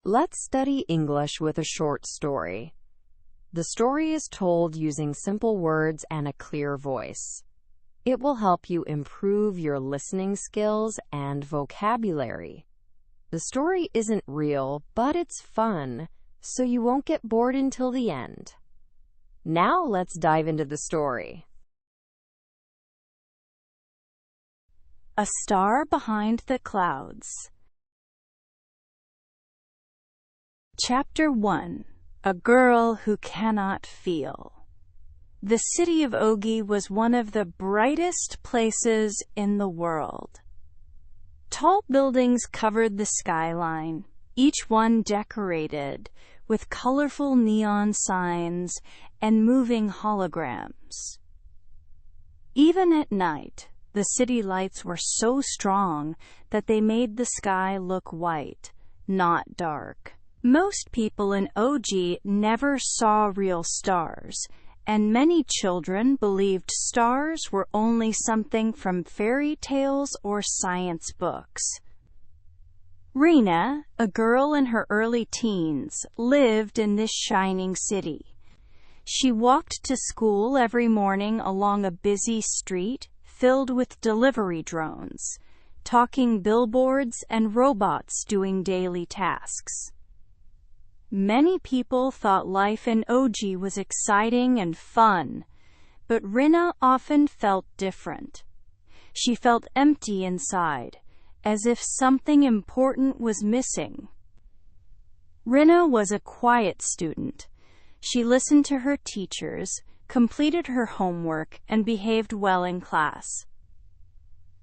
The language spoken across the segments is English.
Let's study English with a short story. The story is told using simple words and a clear voice. It will help you improve your listening skills and vocabulary. The story isn't real, but it's fun, so you won't get bored until the end. Now let's dive into the story. A Star Behind the Clouds. Chapter 1. A Girl Who Cannot Feel. The city of Ogi was one of the brightest places in the world. Tall buildings covered the skyline, each one decorated with colorful neon signs and moving holograms. Even at night, the city lights were so strong that they made the sky look white, not dark. Most people in OG never saw real stars, and many children believed stars were only something from fairy tales or science books. Rina, a girl in her early teens, lived in this shining city. She walked to school every morning along a busy street filled with delivery drones, talking billboards and robots doing daily tasks. Many people thought life in OG was exciting and fun, but Rina often felt different. She felt empty inside, as if something important was missing. Rina was a quiet student. She listened to her teachers, completed her homework, and behaved well in class.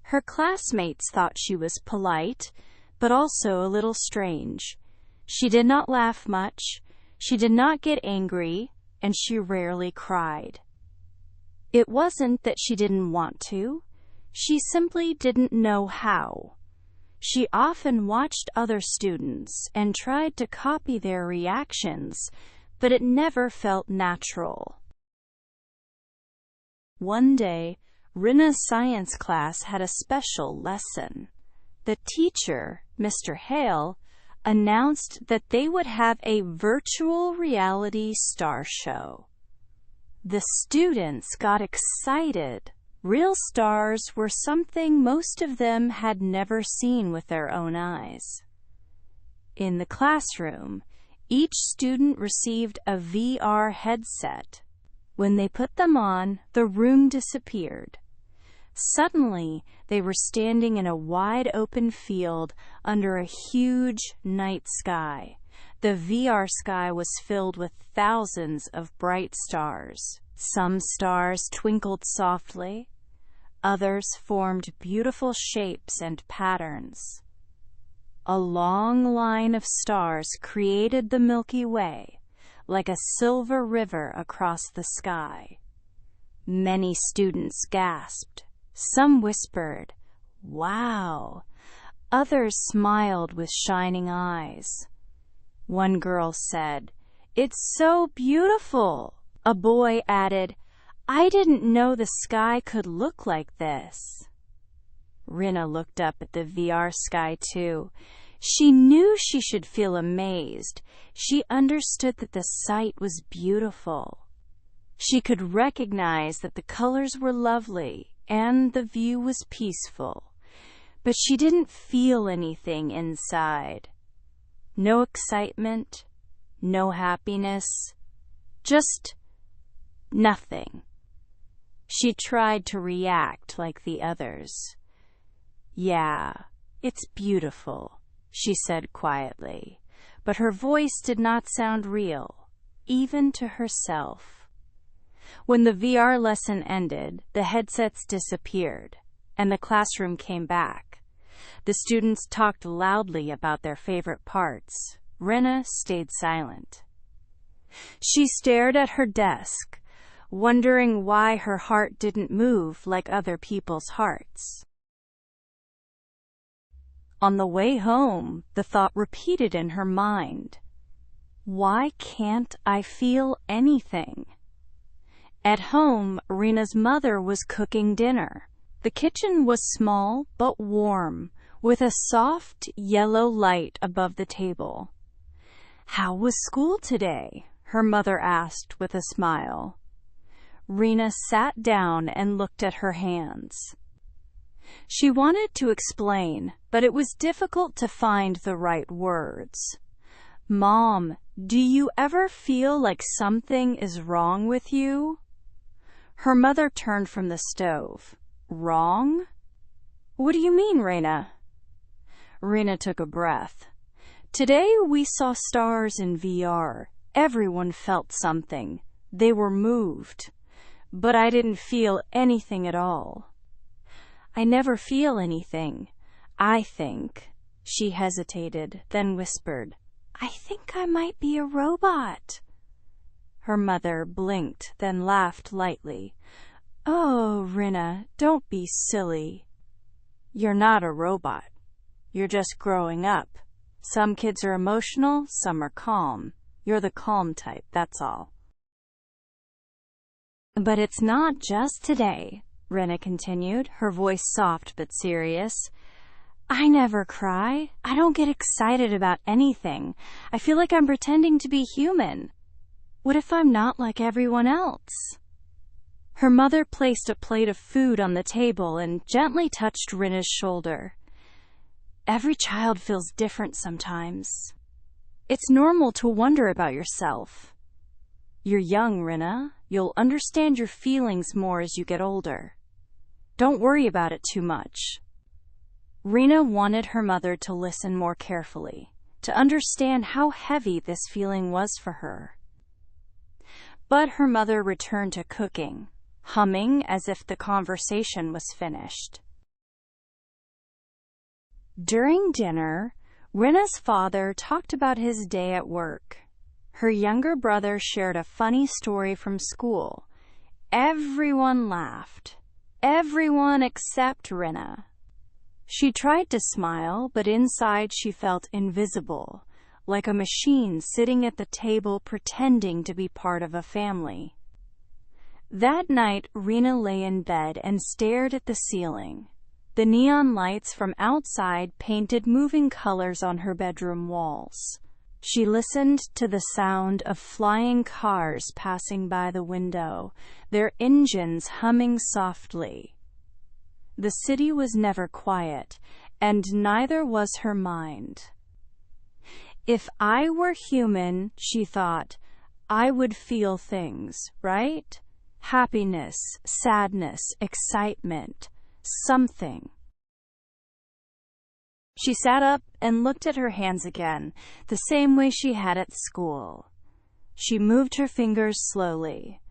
Her classmates thought she was polite, but also a little strange. She did not laugh much, she did not get angry, and she rarely cried. It wasn't that she didn't want to, she simply didn't know how. She often watched other students and tried to copy their reactions, but it never felt natural. One day, Rina's science class had a special lesson. The teacher, Mr. Hale, announced that they would have a virtual reality star show. The students got excited. Real stars were something most of them had never seen with their own eyes. In the classroom, each student received a VR headset. When they put them on, the room disappeared. Suddenly, they were standing in a wide-open field under a huge night sky. The VR sky was filled with thousands of bright stars. Some stars twinkled softly. Others formed beautiful shapes and patterns. A long line of stars created the Milky Way, like a silver river across the sky. Many students gasped. Some whispered, "Wow!" Others smiled with shining eyes. One girl said, "It's so beautiful." A boy added, "I didn't know the sky could look like this." Rina looked up at the VR sky too. She knew she should feel amazed. She understood that the sight was beautiful. She could recognize that the colors were lovely and the view was peaceful, but she didn't feel anything inside. No excitement, no happiness, just nothing. She tried to react like the others. "Yeah, it's beautiful," she said quietly, but her voice did not sound real, even to herself. When the VR lesson ended, the headsets disappeared, and the classroom came back. The students talked loudly about their favorite parts. Rina stayed silent. She stared at her desk, wondering why her heart didn't move like other people's hearts. On the way home, the thought repeated in her mind, "Why can't I feel anything?" At home, Rina's mother was cooking dinner. The kitchen was small but warm, with a soft yellow light above the table. "How was school today?" her mother asked with a smile. Rina sat down and looked at her hands. She wanted to explain, but it was difficult to find the right words. "Mom, do you ever feel like something is wrong with you?" Her mother turned from the stove. "Wrong? What do you mean, Rina?" Rina took a breath. "Today we saw stars in VR. Everyone felt something. They were moved. But I didn't feel anything at all." "I never feel anything. I think," she hesitated, then whispered, "I think I might be a robot." Her mother blinked, then laughed lightly. "Oh, Rina, don't be silly. You're not a robot. You're just growing up. Some kids are emotional, some are calm. You're the calm type, that's all." "But it's not just today," Rina continued, her voice soft but serious. "I never cry. I don't get excited about anything. I feel like I'm pretending to be human. What if I'm not like everyone else?" Her mother placed a plate of food on the table and gently touched Rina's shoulder. "Every child feels different sometimes. It's normal to wonder about yourself. You're young, Rina. You'll understand your feelings more as you get older. Don't worry about it too much." Rina wanted her mother to listen more carefully, to understand how heavy this feeling was for her. But her mother returned to cooking, humming as if the conversation was finished. During dinner, Rina's father talked about his day at work. Her younger brother shared a funny story from school. Everyone laughed. Everyone except Rina. She tried to smile, but inside she felt invisible, like a machine sitting at the table pretending to be part of a family. That night, Rina lay in bed and stared at the ceiling. The neon lights from outside painted moving colors on her bedroom walls. She listened to the sound of flying cars passing by the window, their engines humming softly. The city was never quiet, and neither was her mind. If I were human, she thought, I would feel things, right? Happiness, sadness, excitement, something. She sat up and looked at her hands again, the same way she had at school. She moved her fingers slowly.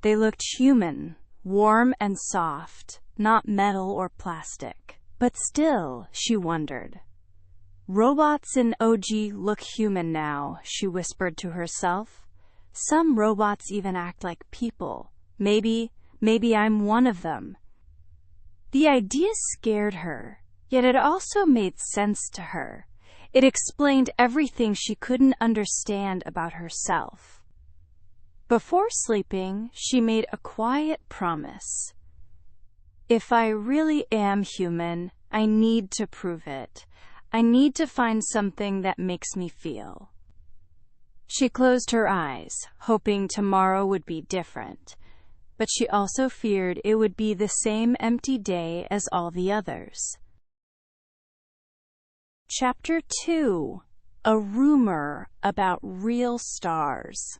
They looked human, warm and soft, not metal or plastic. But still, she wondered. Robots in OG look human now, she whispered to herself. Some robots even act like people. Maybe I'm one of them. The idea scared her, yet it also made sense to her. It explained everything she couldn't understand about herself. Before sleeping, she made a quiet promise. If I really am human, I need to prove it. I need to find something that makes me feel. She closed her eyes, hoping tomorrow would be different. But she also feared it would be the same empty day as all the others. Chapter 2. A Rumor About Real Stars.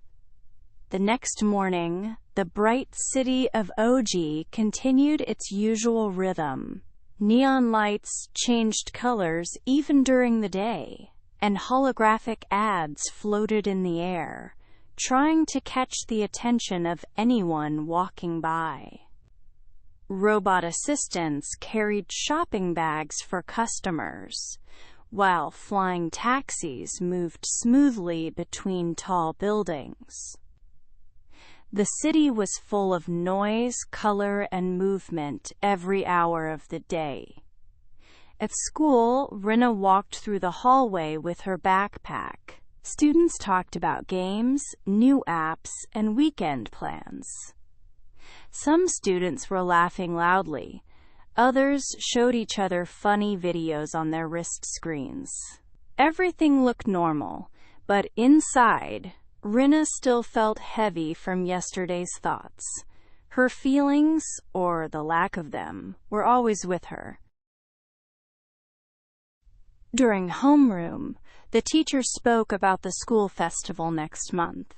The next morning, the bright city of OG continued its usual rhythm. Neon lights changed colors even during the day, and holographic ads floated in the air, trying to catch the attention of anyone walking by. Robot assistants carried shopping bags for customers, while flying taxis moved smoothly between tall buildings. The city was full of noise, color, and movement every hour of the day. At school, Rina walked through the hallway with her backpack. Students talked about games, new apps, and weekend plans. Some students were laughing loudly. Others showed each other funny videos on their wrist screens. Everything looked normal, But inside, Rina still felt heavy from yesterday's thoughts. Her feelings, or the lack of them, were always with her. During homeroom, the teacher spoke about the school festival next month.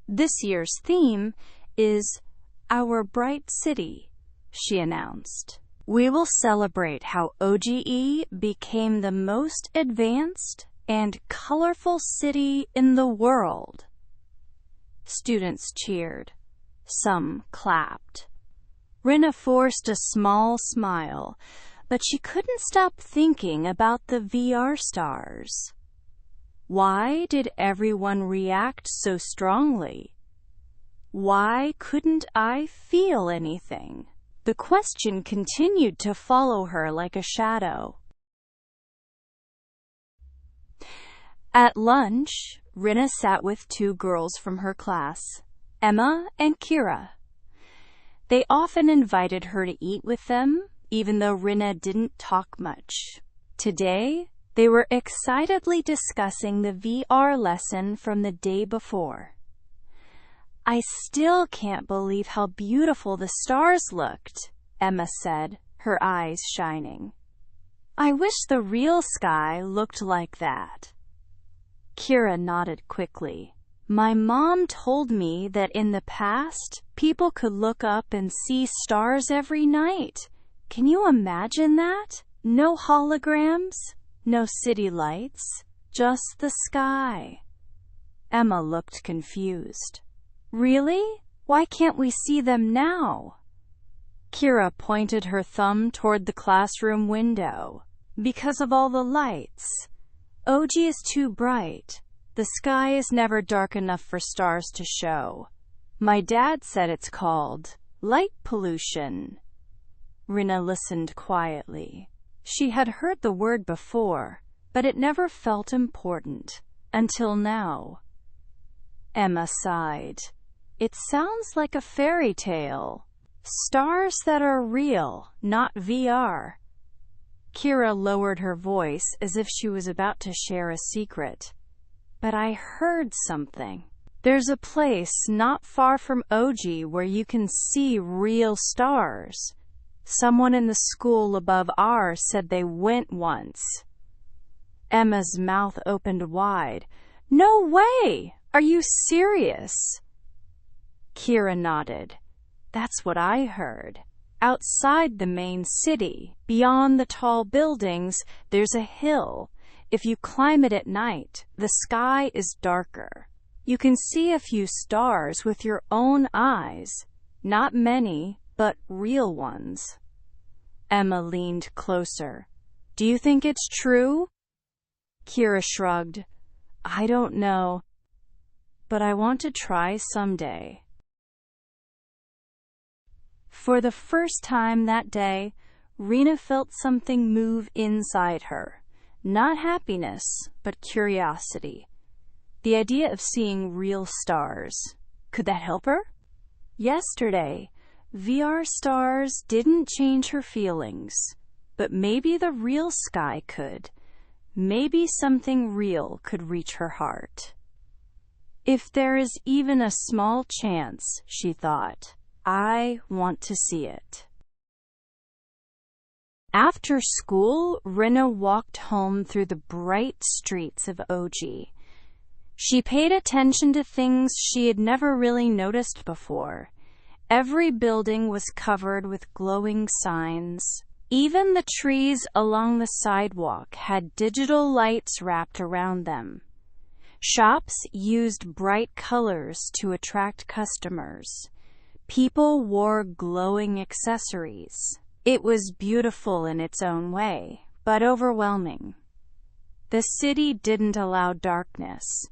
This year's theme is Our Bright City, she announced. We will celebrate how OGE became the most advanced and colorful city in the world. Students cheered. Some clapped. Rina forced a small smile, but she couldn't stop thinking about the VR stars. Why did everyone react so strongly? Why couldn't I feel anything? The question continued to follow her like a shadow. At lunch, Rina sat with two girls from her class, Emma and Kira. They often invited her to eat with them, even though Rina didn't talk much. Today, they were excitedly discussing the VR lesson from the day before. I still can't believe how beautiful the stars looked, Emma said, her eyes shining. I wish the real sky looked like that. Kira nodded quickly. My mom told me that in the past, people could look up and see stars every night. Can you imagine that? No holograms, no city lights, just the sky. Emma looked confused. Really? Why can't we see them now? Kira pointed her thumb toward the classroom window. Because of all the lights. OG is too bright. The sky is never dark enough for stars to show. My dad said it's called light pollution. Rina listened quietly. She had heard the word before, but it never felt important, until now. Emma sighed. It sounds like a fairy tale. Stars that are real, not VR. Kira lowered her voice as if she was about to share a secret. But I heard something. There's a place not far from OG where you can see real stars. Someone in the school above ours said they went once. Emma's mouth opened wide. No way! Are you serious? Kira nodded. That's what I heard. Outside the main city, beyond the tall buildings, there's a hill. If you climb it at night, the sky is darker. You can see a few stars with your own eyes. Not many, but real ones. Emma leaned closer. Do you think it's true? Kira shrugged. I don't know, but I want to try someday. For the first time that day, Rina felt something move inside her. Not happiness, but curiosity. The idea of seeing real stars. Could that help her? Yesterday, VR stars didn't change her feelings, but maybe the real sky could. Maybe something real could reach her heart. If there is even a small chance, she thought, I want to see it. After school, Rina walked home through the bright streets of OG. She paid attention to things she had never really noticed before. Every building was covered with glowing signs. Even the trees along the sidewalk had digital lights wrapped around them. Shops used bright colors to attract customers. People wore glowing accessories. It was beautiful in its own way, but overwhelming. The city didn't allow darkness,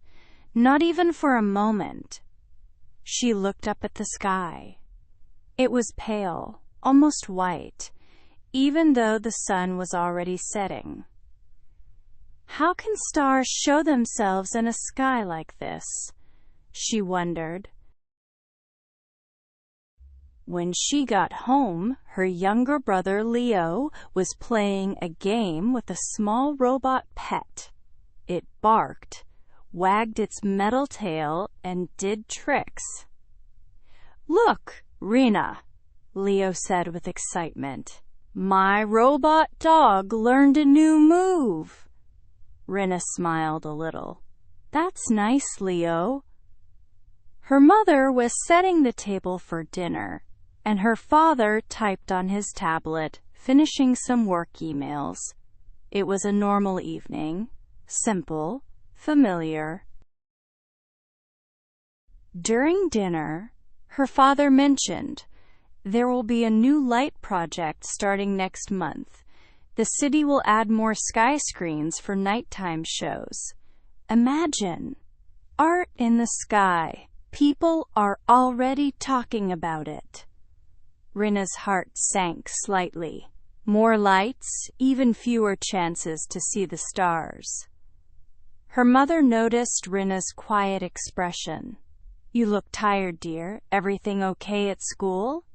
not even for a moment. She looked up at the sky. It was pale, almost white, even though the sun was already setting. How can stars show themselves in a sky like this? She wondered. When she got home, her younger brother Leo was playing a game with a small robot pet. It barked, wagged its metal tail, and did tricks. "Look, Rina," Leo said with excitement. "My robot dog learned a new move." Rina smiled a little. "That's nice, Leo." Her mother was setting the table for dinner, and her father typed on his tablet, finishing some work emails. It was a normal evening, simple, familiar. During dinner, her father mentioned, "There will be a new light project starting next month. The city will add more sky screens for nighttime shows. Imagine, art in the sky. People are already talking about it." Rina's heart sank slightly. More lights, even fewer chances to see the stars. Her mother noticed Rina's quiet expression. "You look tired, dear. Everything okay at school?"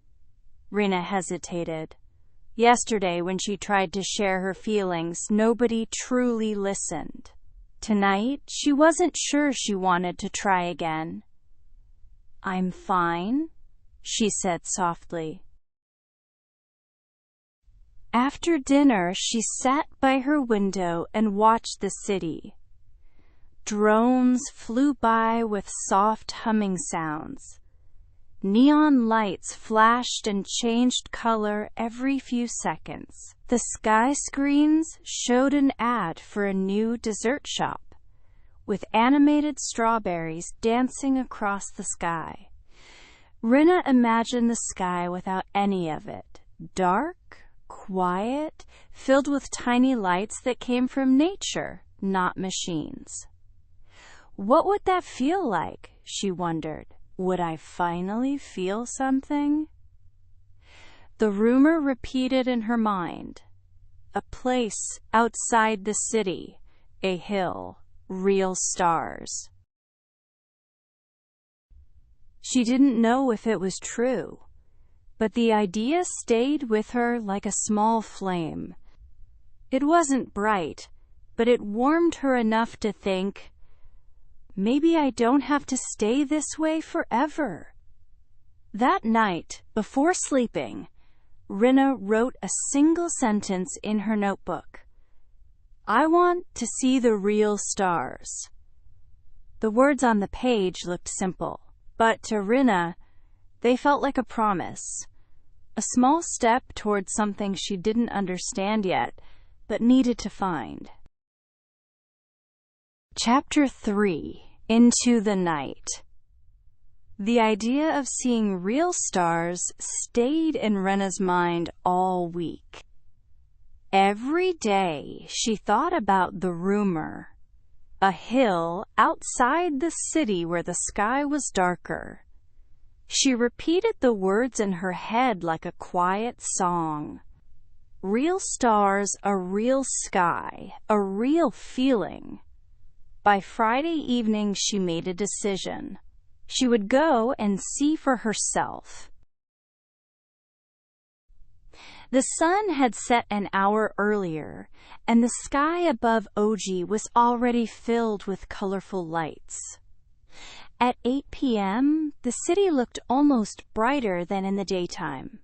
Rina hesitated. Yesterday, when she tried to share her feelings, nobody truly listened. Tonight, she wasn't sure she wanted to try again. "I'm fine," she said softly. After dinner, she sat by her window and watched the city. Drones flew by with soft humming sounds. Neon lights flashed and changed color every few seconds. The sky screens showed an ad for a new dessert shop, with animated strawberries dancing across the sky. Rina imagined the sky without any of it. Dark, quiet, filled with tiny lights that came from nature, not machines. What would that feel like? She wondered. Would I finally feel something? The rumor repeated in her mind. A place outside the city, a hill, real stars. She didn't know if it was true, but the idea stayed with her like a small flame. It wasn't bright, but it warmed her enough to think, maybe I don't have to stay this way forever. That night, before sleeping, Rina wrote a single sentence in her notebook. I want to see the real stars. The words on the page looked simple, but to Rina, they felt like a promise. A small step towards something she didn't understand yet, but needed to find. Chapter 3. Into the Night. The idea of seeing real stars stayed in Rina's mind all week. Every day she thought about the rumor. A hill outside the city where the sky was darker. She repeated the words in her head like a quiet song. Real stars, a real sky, a real feeling. By Friday evening, she made a decision. She would go and see for herself. The sun had set an hour earlier, and the sky above Oji was already filled with colorful lights. At 8 p.m., the city looked almost brighter than in the daytime.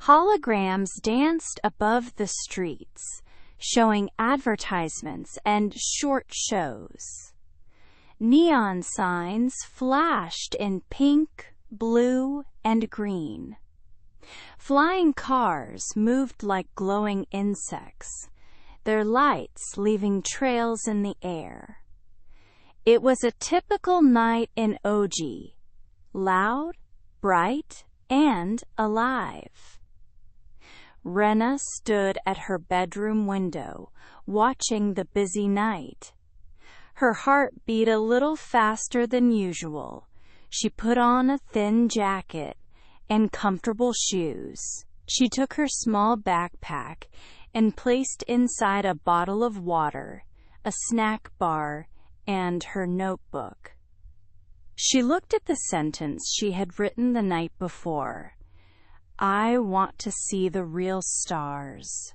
Holograms danced above the streets, showing advertisements and short shows. Neon signs flashed in pink, blue, and green. Flying cars moved like glowing insects, their lights leaving trails in the air. It was a typical night in Oji, loud, bright, and alive. Rina stood at her bedroom window, watching the busy night. Her heart beat a little faster than usual. She put on a thin jacket and comfortable shoes. She took her small backpack and placed inside a bottle of water, a snack bar, and her notebook. She looked at the sentence she had written the night before. I want to see the real stars.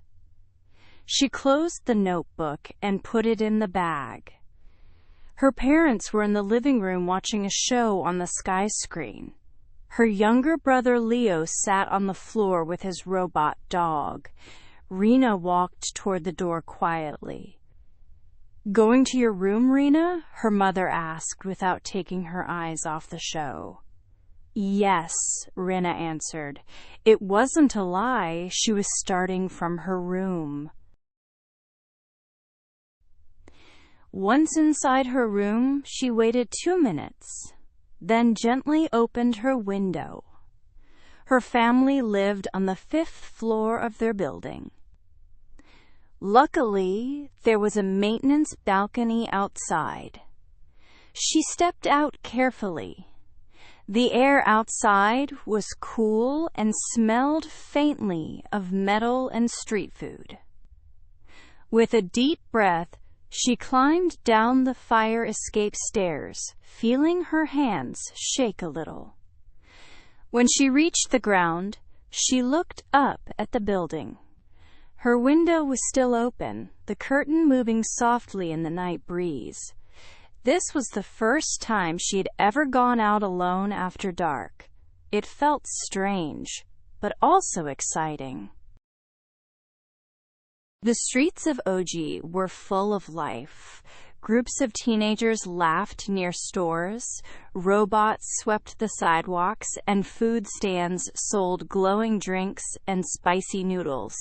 She closed the notebook and put it in the bag. Her parents were in the living room watching a show on the sky screen. Her younger brother Leo sat on the floor with his robot dog. Rina walked toward the door quietly. "Going to your room, Rina?" her mother asked without taking her eyes off the show. "Yes," Rina answered. It wasn't a lie. She was starting from her room. Once inside her room, she waited 2 minutes, then gently opened her window. Her family lived on the 5th floor of their building. Luckily, there was a maintenance balcony outside. She stepped out carefully. The air outside was cool and smelled faintly of metal and street food. With a deep breath, she climbed down the fire escape stairs, feeling her hands shake a little. When she reached the ground, she looked up at the building. Her window was still open, the curtain moving softly in the night breeze. This was the first time she had ever gone out alone after dark. It felt strange, but also exciting. The streets of Oji were full of life. Groups of teenagers laughed near stores, robots swept the sidewalks, and food stands sold glowing drinks and spicy noodles.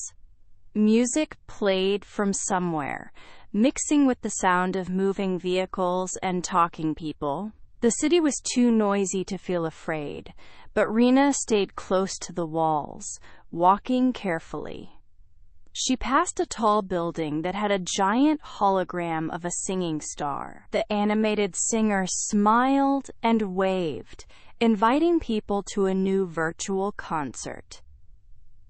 Music played from somewhere, mixing with the sound of moving vehicles and talking people. The city was too noisy to feel afraid, but Rina stayed close to the walls, walking carefully. She passed a tall building that had a giant hologram of a singing star. The animated singer smiled and waved, inviting people to a new virtual concert.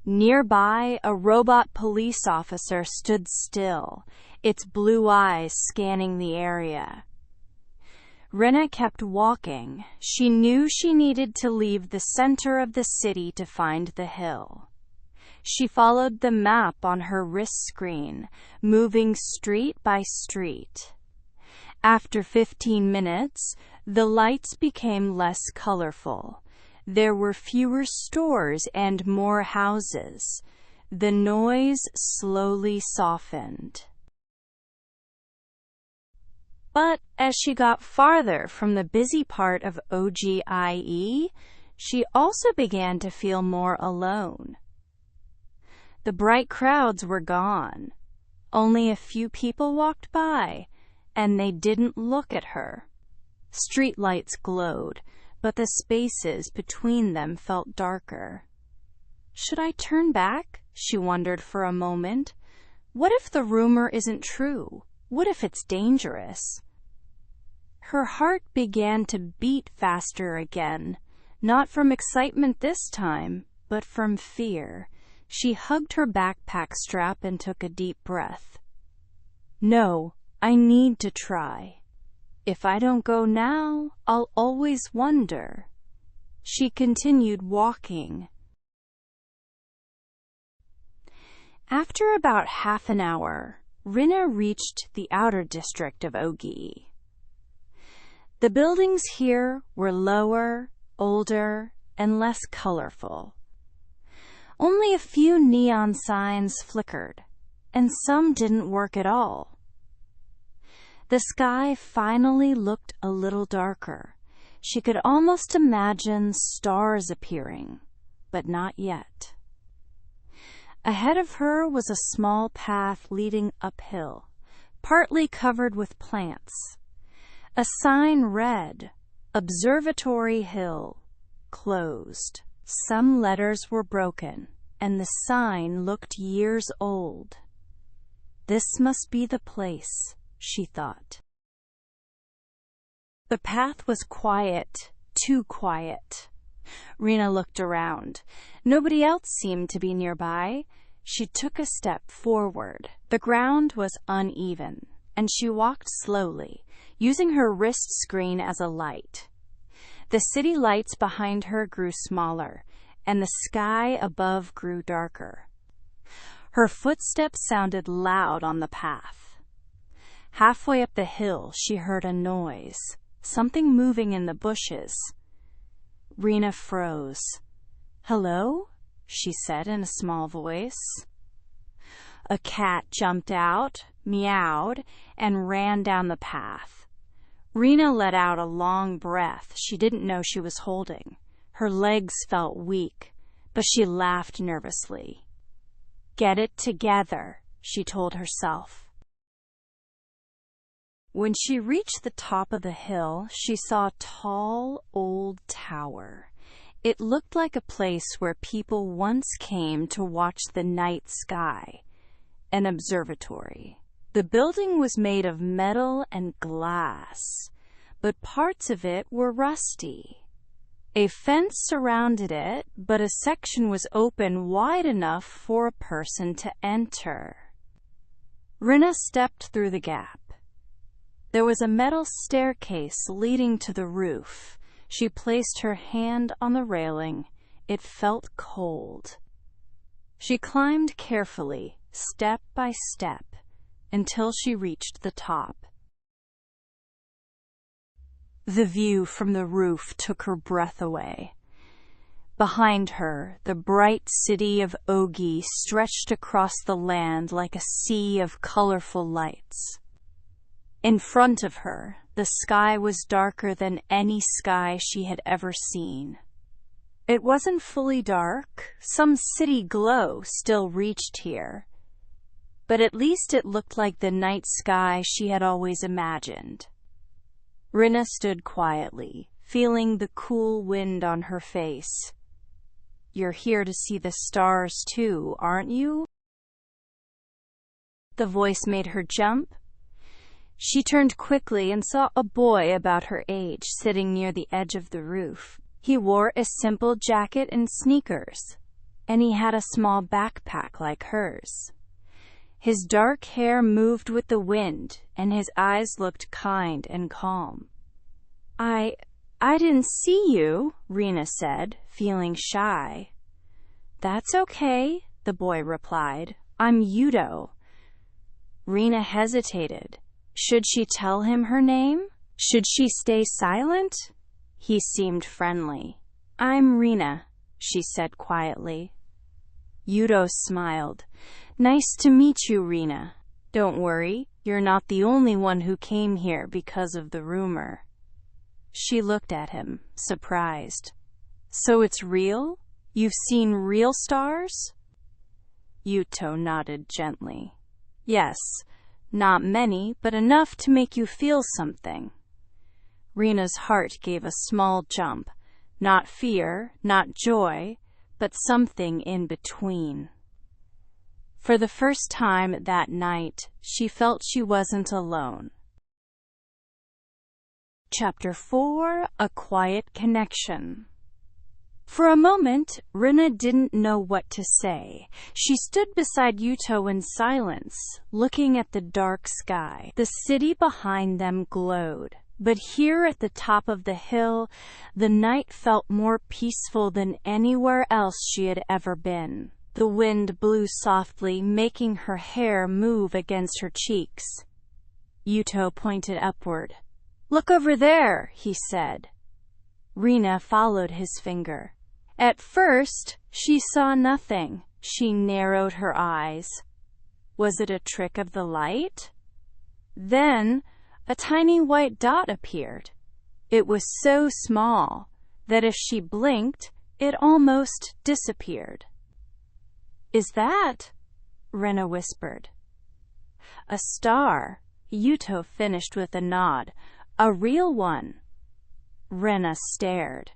Nearby, a robot police officer stood still, its blue eyes scanning the area. Rina kept walking. She knew she needed to leave the center of the city to find the hill. She followed the map on her wrist screen, moving street by street. After 15 minutes, the lights became less colorful. There were fewer stores and more houses. The noise slowly softened. But as she got farther from the busy part of OGIE, she also began to feel more alone. The bright crowds were gone. Only a few people walked by, and they didn't look at her. Streetlights glowed, but the spaces between them felt darker. Should I turn back? She wondered for a moment. What if the rumor isn't true? What if it's dangerous? Her heart began to beat faster again, not from excitement this time, but from fear. She hugged her backpack strap and took a deep breath. No, I need to try. If I don't go now, I'll always wonder. She continued walking. After about half an hour, Rina reached the outer district of Ogi. The buildings here were lower, older, and less colorful. Only a few neon signs flickered, and some didn't work at all. The sky finally looked a little darker. She could almost imagine stars appearing, but not yet. Ahead of her was a small path leading uphill, partly covered with plants. A sign read, "Observatory Hill, closed." Some letters were broken, and the sign looked years old. This must be the place, she thought. The path was quiet, too quiet. Rina looked around. Nobody else seemed to be nearby. She took a step forward. The ground was uneven, and she walked slowly, using her wrist screen as a light. The city lights behind her grew smaller, and the sky above grew darker. Her footsteps sounded loud on the path. Halfway up the hill, she heard a noise, something moving in the bushes. Rina froze. "Hello?" she said in a small voice. A cat jumped out, meowed, and ran down the path. Rina let out a long breath she didn't know she was holding. Her legs felt weak, but she laughed nervously. "Get it together," she told herself. When she reached the top of the hill, she saw a tall, old tower. It looked like a place where people once came to watch the night sky, an observatory. The building was made of metal and glass, but parts of it were rusty. A fence surrounded it, but a section was open wide enough for a person to enter. Rina stepped through the gap. There was a metal staircase leading to the roof. She placed her hand on the railing. It felt cold. She climbed carefully, step by step, until she reached the top. The view from the roof took her breath away. Behind her, the bright city of Ogi stretched across the land like a sea of colorful lights. In front of her, the sky was darker than any sky she had ever seen. It wasn't fully dark. Some city glow still reached here. But at least it looked like the night sky she had always imagined. Rina stood quietly, feeling the cool wind on her face. "You're here to see the stars too, aren't you?" The voice made her jump. She turned quickly and saw a boy about her age sitting near the edge of the roof. He wore a simple jacket and sneakers, and he had a small backpack like hers. His dark hair moved with the wind, and his eyes looked kind and calm. I didn't see you," Rina said, feeling shy. "That's okay," the boy replied. "I'm Yudo." Rina hesitated. Should she tell him her name? Should she stay silent? He seemed friendly. "I'm Rina," she said quietly. Yudo smiled. "Nice to meet you, Rina. Don't worry, you're not the only one who came here because of the rumor." She looked at him, surprised. "So it's real? You've seen real stars?" Yuto nodded gently. "Yes. Not many, but enough to make you feel something." Rina's heart gave a small jump. Not fear, not joy, but something in between. For the first time that night, she felt she wasn't alone. Chapter 4: A Quiet Connection. For a moment, Rina didn't know what to say. She stood beside Yuto in silence, looking at the dark sky. The city behind them glowed. But here at the top of the hill, the night felt more peaceful than anywhere else she had ever been. The wind blew softly, making her hair move against her cheeks. Yuto pointed upward. "Look over there," he said. Rina followed his finger. At first, she saw nothing. She narrowed her eyes. Was it a trick of the light? Then, a tiny white dot appeared. It was so small that if she blinked, it almost disappeared. "Is that?" Rina whispered. "A star," Yuto finished with a nod. "A real one." Rina stared.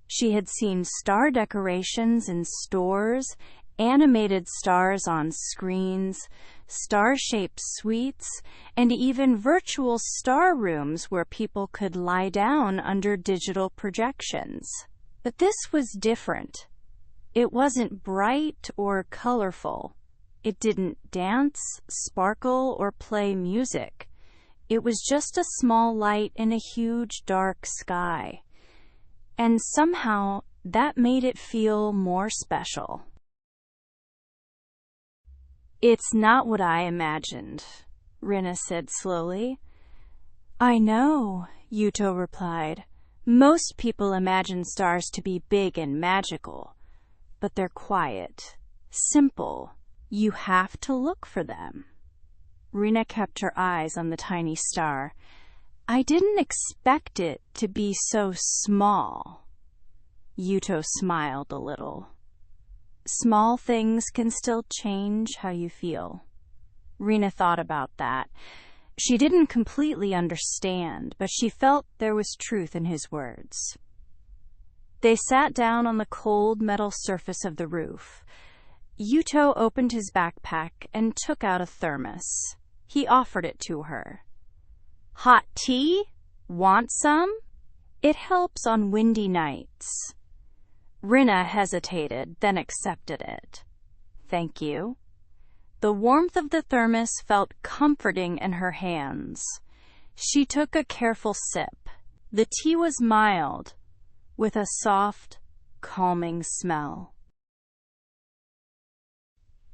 She had seen star decorations in stores, animated stars on screens, star-shaped suites, and even virtual star rooms where people could lie down under digital projections. But this was different. It wasn't bright or colorful. It didn't dance, sparkle, or play music. It was just a small light in a huge dark sky. And somehow, that made it feel more special. "It's not what I imagined," Rina said slowly. I know, Yuto replied. Most people imagine stars to be big and magical, but they're quiet, simple. You have to look for them. Rina kept her eyes on the tiny star. I didn't expect it to be so small. Yuto smiled a little. Small things can still change how you feel. Rina thought about that. She didn't completely understand, but she felt there was truth in his words. They sat down on the cold metal surface of the roof. Yuto opened his backpack and took out a thermos. He offered it to her. Hot tea? Want some? It helps on windy nights. Rina hesitated, then accepted it. Thank you. The warmth of the thermos felt comforting in her hands. She took a careful sip. The tea was mild, with a soft, calming smell.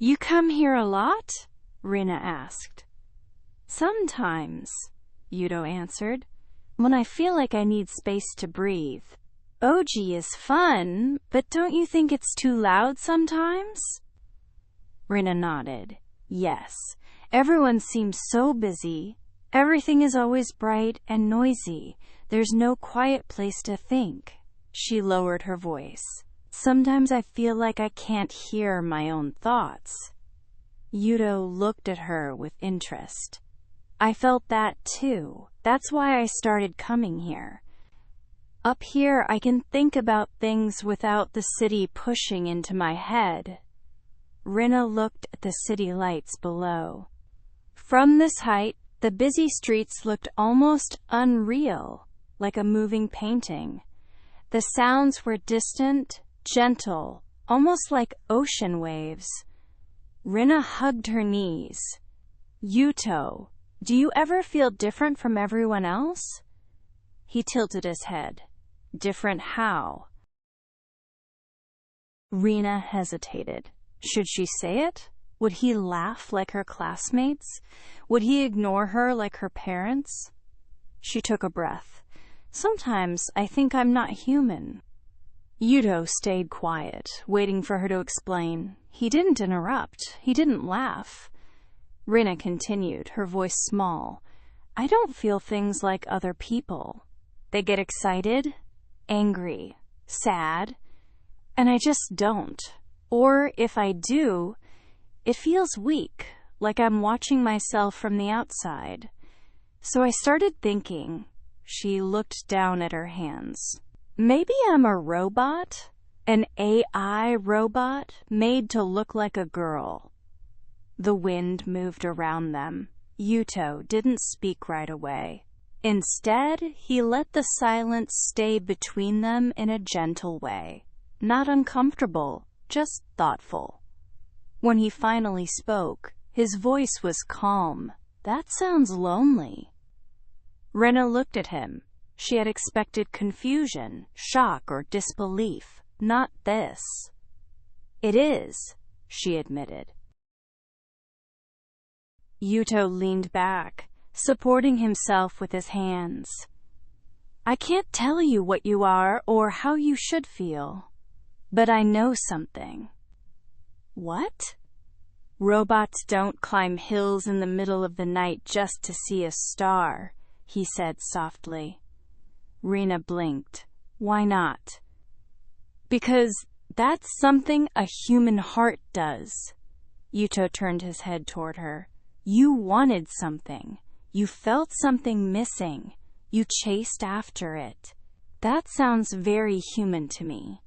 You come here a lot? Rina asked. Sometimes, Yuto answered, when I feel like I need space to breathe. Oji is fun, but don't you think it's too loud sometimes? Rina nodded. Yes, everyone seems so busy. Everything is always bright and noisy. There's no quiet place to think. She lowered her voice. Sometimes I feel like I can't hear my own thoughts. Yuto looked at her with interest. I felt that too. That's why I started coming here. Up here I can think about things without the city pushing into my head. Rina looked at the city lights below. From this height, the busy streets looked almost unreal, like a moving painting. The sounds were distant, gentle, almost like ocean waves. Rina hugged her knees. Yuto, do you ever feel different from everyone else? He tilted his head. Different how? Rina hesitated. Should she say it? Would he laugh like her classmates? Would he ignore her like her parents? She took a breath. Sometimes I think I'm not human. Yuto stayed quiet, waiting for her to explain. He didn't interrupt. He didn't laugh. Rina continued, her voice small. I don't feel things like other people. They get excited, angry, sad, and I just don't. Or if I do, it feels weak, like I'm watching myself from the outside. So I started thinking. She looked down at her hands. Maybe I'm a robot? An AI robot made to look like a girl. The wind moved around them. Yuto didn't speak right away. Instead, he let the silence stay between them in a gentle way. Not uncomfortable, just thoughtful. When he finally spoke, his voice was calm. That sounds lonely. Rina looked at him. She had expected confusion, shock, or disbelief. Not this. It is, she admitted. Yuto leaned back, supporting himself with his hands. I can't tell you what you are or how you should feel, but I know something. What? Robots don't climb hills in the middle of the night just to see a star, he said softly. Rina blinked. Why not? Because that's something a human heart does. Yuto turned his head toward her. You wanted something. You felt something missing. You chased after it. That sounds very human to me.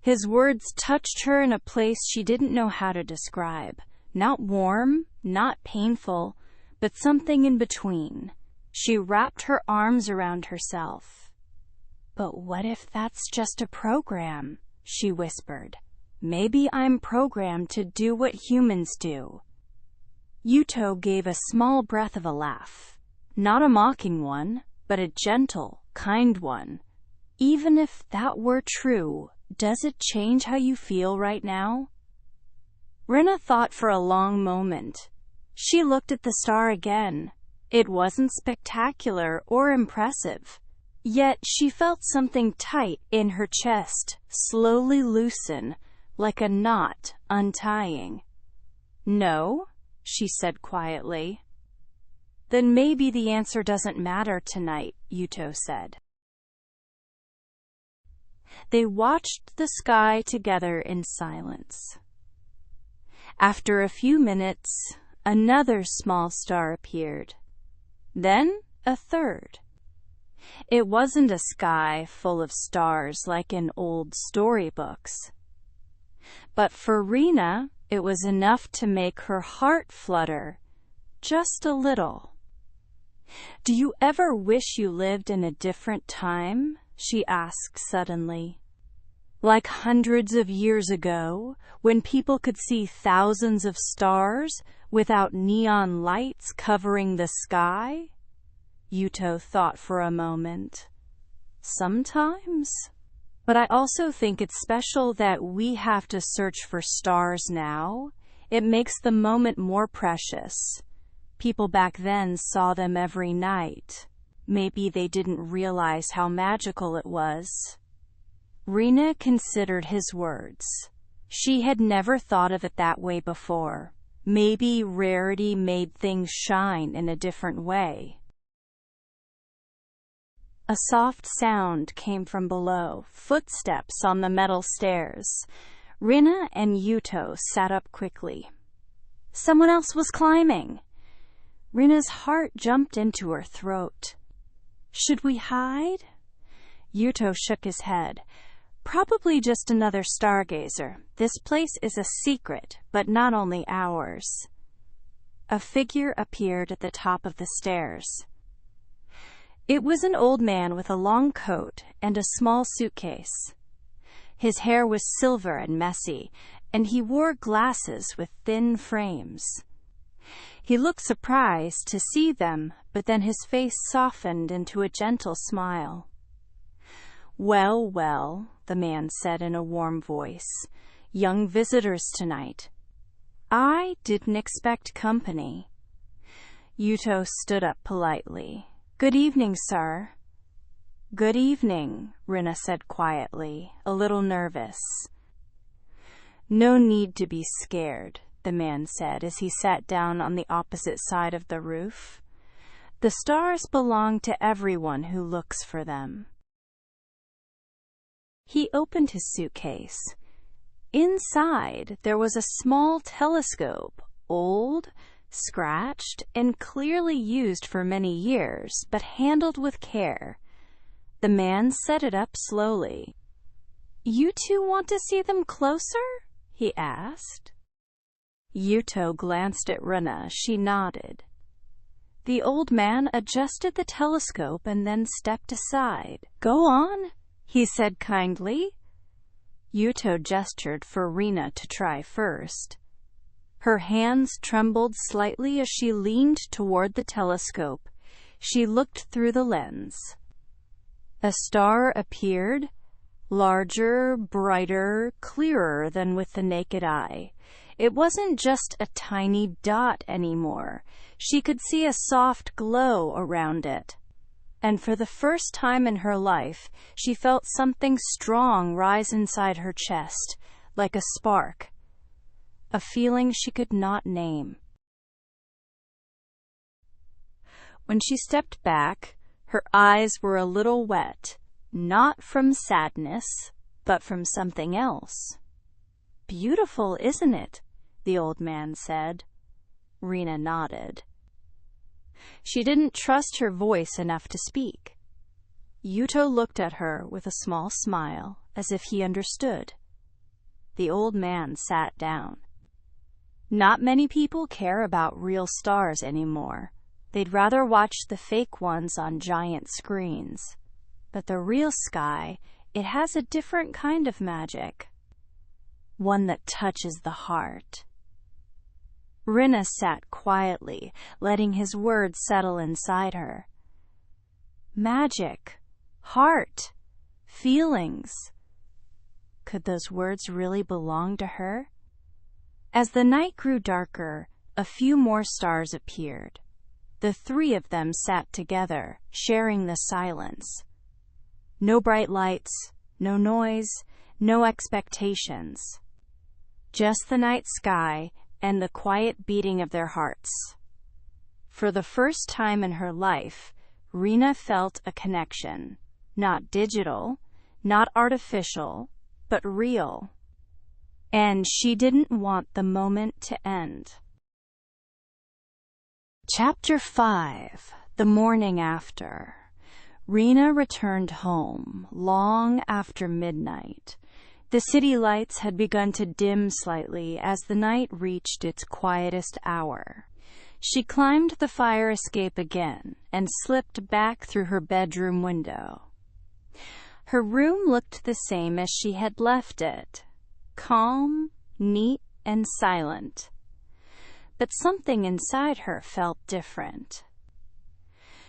His words touched her in a place she didn't know how to describe. Not warm, not painful, but something in between. She wrapped her arms around herself. But what if that's just a program? She whispered. Maybe I'm programmed to do what humans do. Yuto gave a small breath of a laugh. Not a mocking one, but a gentle, kind one. Even if that were true, does it change how you feel right now? Rina thought for a long moment. She looked at the star again. It wasn't spectacular or impressive. Yet she felt something tight in her chest slowly loosen, like a knot untying. "No," she said quietly. "Then maybe the answer doesn't matter tonight," Yuto said. They watched the sky together in silence. After a few minutes, another small star appeared. Then a third. It wasn't a sky full of stars like in old storybooks. But for Rina, it was enough to make her heart flutter, just a little. "Do you ever wish you lived in a different time?" she asked suddenly. "Like hundreds of years ago, when people could see thousands of stars without neon lights covering the sky?" Yuto thought for a moment. "Sometimes. But I also think it's special that we have to search for stars now. It makes the moment more precious. People back then saw them every night. Maybe they didn't realize how magical it was." Rina considered his words. She had never thought of it that way before. Maybe rarity made things shine in a different way. A soft sound came from below, footsteps on the metal stairs. Rina and Yuto sat up quickly. Someone else was climbing. Rina's heart jumped into her throat. "Should we hide?" Yuto shook his head. "Probably just another stargazer. This place is a secret, but not only ours." A figure appeared at the top of the stairs. It was an old man with a long coat and a small suitcase. His hair was silver and messy, and he wore glasses with thin frames. He looked surprised to see them, but then his face softened into a gentle smile. "Well, well," the man said in a warm voice. "Young visitors tonight. I didn't expect company." Yuto stood up politely. "Good evening, sir." "Good evening," Rina said quietly, a little nervous. "No need to be scared," the man said as he sat down on the opposite side of the roof. "The stars belong to everyone who looks for them." He opened his suitcase. Inside, there was a small telescope, old, scratched, and clearly used for many years, but handled with care. The man set it up slowly. "You two want to see them closer?" he asked. Yuto glanced at Rina. She nodded. The old man adjusted the telescope and then stepped aside. "Go on," he said kindly. Yuto gestured for Rina to try first. Her hands trembled slightly as she leaned toward the telescope. She looked through the lens. A star appeared, larger, brighter, clearer than with the naked eye. It wasn't just a tiny dot anymore. She could see a soft glow around it. And for the first time in her life, she felt something strong rise inside her chest, like a spark. A feeling she could not name. When she stepped back, her eyes were a little wet, not from sadness, but from something else. "Beautiful, isn't it?" the old man said. Rina nodded. She didn't trust her voice enough to speak. Yuto looked at her with a small smile, as if he understood. The old man sat down. Not many people care about real stars anymore. They'd rather watch the fake ones on giant screens. But the real sky, it has a different kind of magic. One that touches the heart. Rina sat quietly, letting his words settle inside her. Magic, heart, feelings. Could those words really belong to her? As the night grew darker, a few more stars appeared. The three of them sat together, sharing the silence. No bright lights, no noise, no expectations. Just the night sky and the quiet beating of their hearts. For the first time in her life, Rina felt a connection. Not digital, not artificial, but real. And she didn't want the moment to end. Chapter 5. The morning after. Rina returned home long after midnight. The city lights had begun to dim slightly as the night reached its quietest hour. She climbed the fire escape again and slipped back through her bedroom window. Her room looked the same as she had left it, calm, neat, and silent. But something inside her felt different.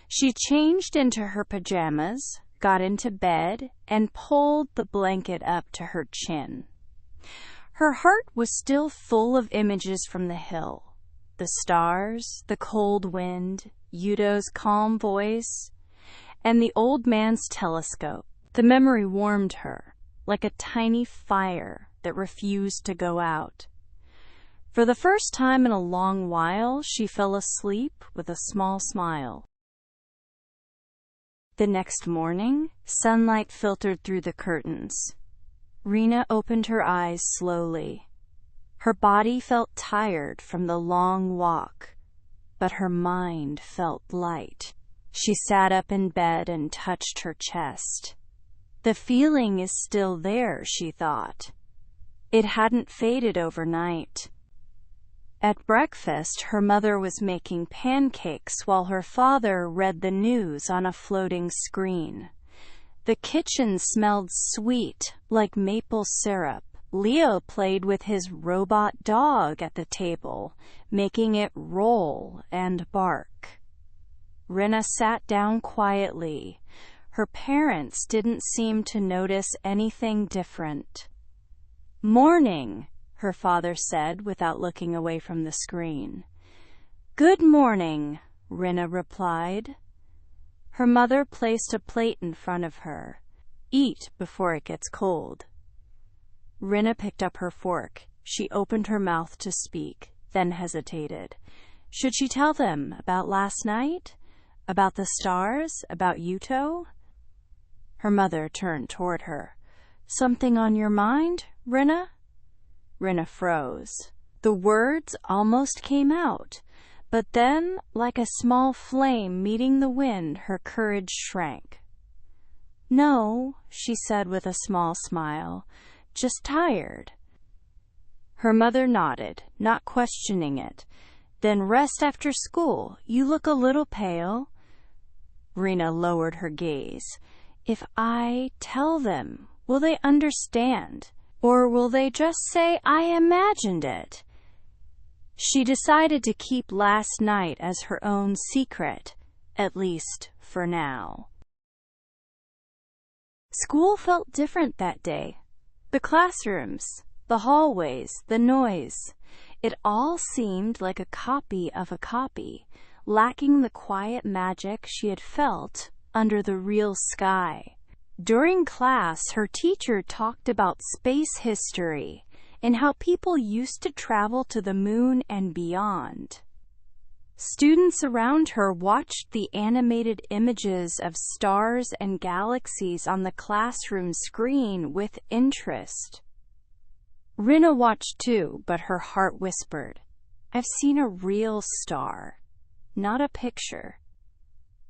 She changed into her pajamas, got into bed, and pulled the blanket up to her chin. Her heart was still full of images from the hill. The stars, the cold wind, Yudo's calm voice, and the old man's telescope. The memory warmed her, like a tiny fire that refused to go out. For the first time in a long while, she fell asleep with a small smile. The next morning, sunlight filtered through the curtains. Rina opened her eyes slowly. Her body felt tired from the long walk, but her mind felt light. She sat up in bed and touched her chest. The feeling is still there, she thought. It hadn't faded overnight. At breakfast, her mother was making pancakes while her father read the news on a floating screen. The kitchen smelled sweet, like maple syrup. Leo played with his robot dog at the table, making it roll and bark. Rina sat down quietly. Her parents didn't seem to notice anything different. "Morning," her father said without looking away from the screen. "Good morning," Rina replied. Her mother placed a plate in front of her. "Eat before it gets cold." Rina picked up her fork. She opened her mouth to speak, then hesitated. Should she tell them about last night? About the stars? About Yuto? Her mother turned toward her. "Something on your mind, Rina?" Rina froze. The words almost came out, but then, like a small flame meeting the wind, her courage shrank. "No," she said with a small smile. "Just tired." Her mother nodded, not questioning it. "Then rest after school. You look a little pale." Rina lowered her gaze. "If I tell them, will they understand? Or will they just say I imagined it?" She decided to keep last night as her own secret, at least for now. School felt different that day. The classrooms, the hallways, the noise. It all seemed like a copy of a copy, lacking the quiet magic she had felt under the real sky. During class, her teacher talked about space history and how people used to travel to the moon and beyond. Students around her watched the animated images of stars and galaxies on the classroom screen with interest. Rina watched too, but her heart whispered, "I've seen a real star, not a picture."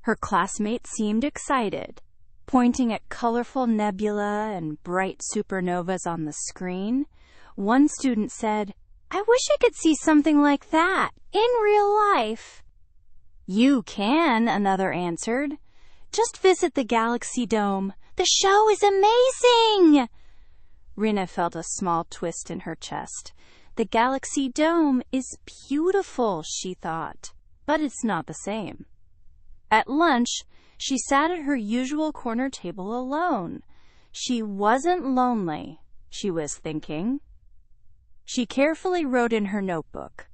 Her classmates seemed excited, pointing at colorful nebula and bright supernovas on the screen. One student said, "I wish I could see something like that in real life." "You can," another answered. "Just visit the Galaxy Dome. The show is amazing!" Rina felt a small twist in her chest. The Galaxy Dome is beautiful, she thought, but it's not the same. At lunch, she sat at her usual corner table alone. She wasn't lonely, she was thinking. She carefully wrote in her notebook,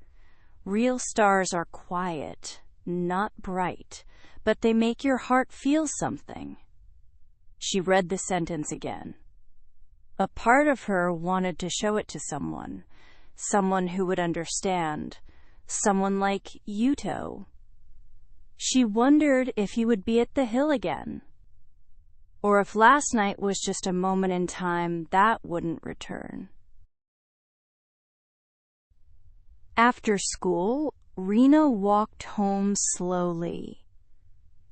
Real stars are quiet, not bright, but they make your heart feel something. She read the sentence again. A part of her wanted to show it to someone who would understand, someone like Yuto. She wondered if he would be at the hill again, or if last night was just a moment in time that wouldn't return. After school, Rina walked home slowly.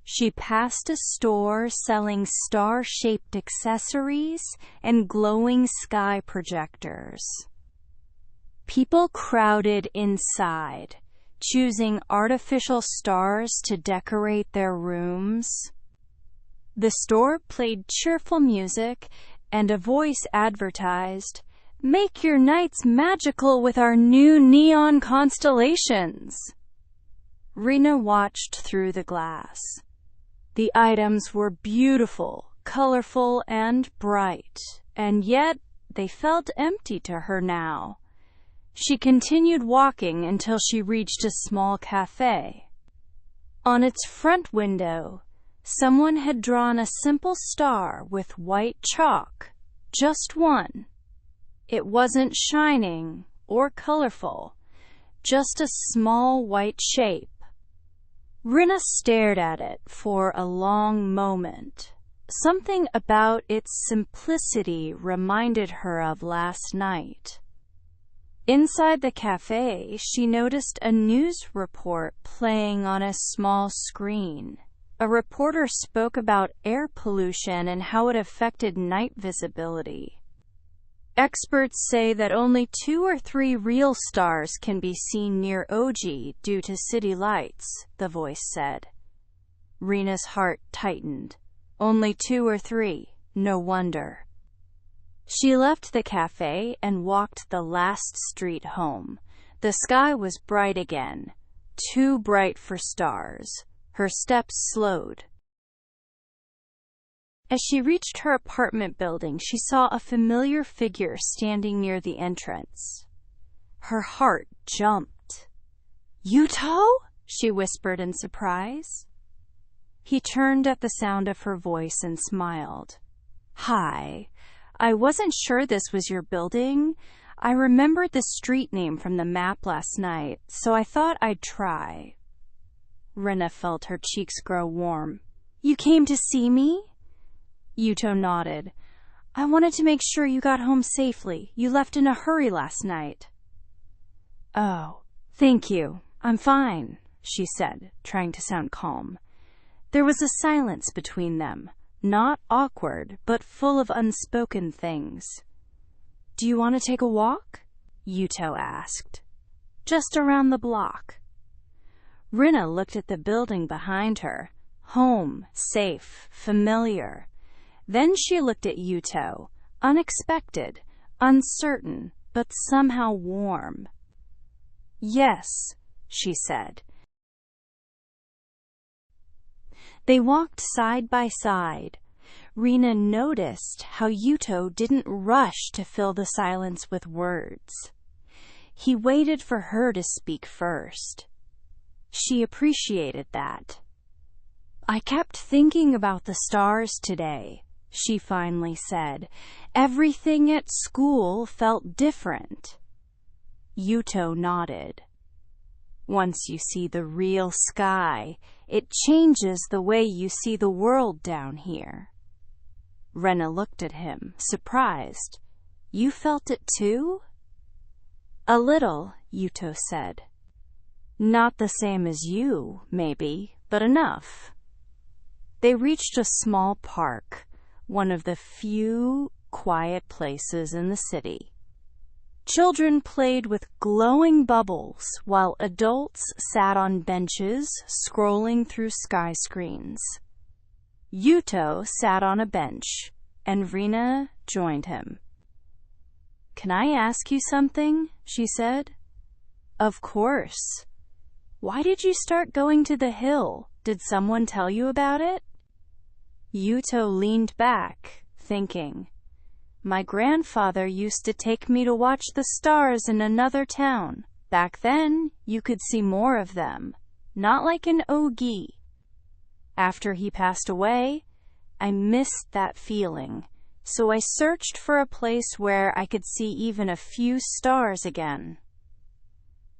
She passed a store selling star-shaped accessories and glowing sky projectors. People crowded inside, choosing artificial stars to decorate their rooms. The store played cheerful music, and a voice advertised, "Make your nights magical with our new neon constellations." Rina watched through the glass. The items were beautiful, colorful, and bright, and yet they felt empty to her now. She continued walking until she reached a small cafe. On its front window, someone had drawn a simple star with white chalk, just one. It wasn't shining or colorful, just a small white shape. Rina stared at it for a long moment. Something about its simplicity reminded her of last night. Inside the cafe, she noticed a news report playing on a small screen. A reporter spoke about air pollution and how it affected night visibility. Experts say that only 2 or 3 real stars can be seen near Oji due to city lights, the voice said. Rina's heart tightened. Only 2 or 3, no wonder. She left the cafe and walked the last street home. The sky was bright again, too bright for stars. Her steps slowed. As she reached her apartment building, she saw a familiar figure standing near the entrance. Her heart jumped. "Yuto?" she whispered in surprise. He turned at the sound of her voice and smiled. "Hi. I wasn't sure this was your building. I remembered the street name from the map last night, so I thought I'd try." Rina felt her cheeks grow warm. "You came to see me?" Yuto nodded. "I wanted to make sure you got home safely. You left in a hurry last night." "Oh, thank you. I'm fine," she said, trying to sound calm. There was a silence between them, not awkward, but full of unspoken things. "Do you want to take a walk?" Yuto asked. "Just around the block." Rina looked at the building behind her. Home, safe, familiar. Then she looked at Yuto, unexpected, uncertain, but somehow warm. "Yes," she said. They walked side by side. Rina noticed how Yuto didn't rush to fill the silence with words. He waited for her to speak first. She appreciated that. "I kept thinking about the stars today," she finally said. "Everything at school felt different." Yuto nodded. "Once you see the real sky, it changes the way you see the world down here." Rina looked at him, surprised. "You felt it too?" "A little," Yuto said. "Not the same as you, maybe, but enough." They reached a small park, one of the few quiet places in the city. Children played with glowing bubbles while adults sat on benches scrolling through sky screens. Yuto sat on a bench, and Rina joined him. "Can I ask you something?" she said. "Of course. Why did you start going to the hill? Did someone tell you about it?" Yuto leaned back, thinking. "My grandfather used to take me to watch the stars in another town, Back then, you could see more of them, not like an ogie. After he passed away, I missed that feeling, so I searched for a place where I could see even a few stars again.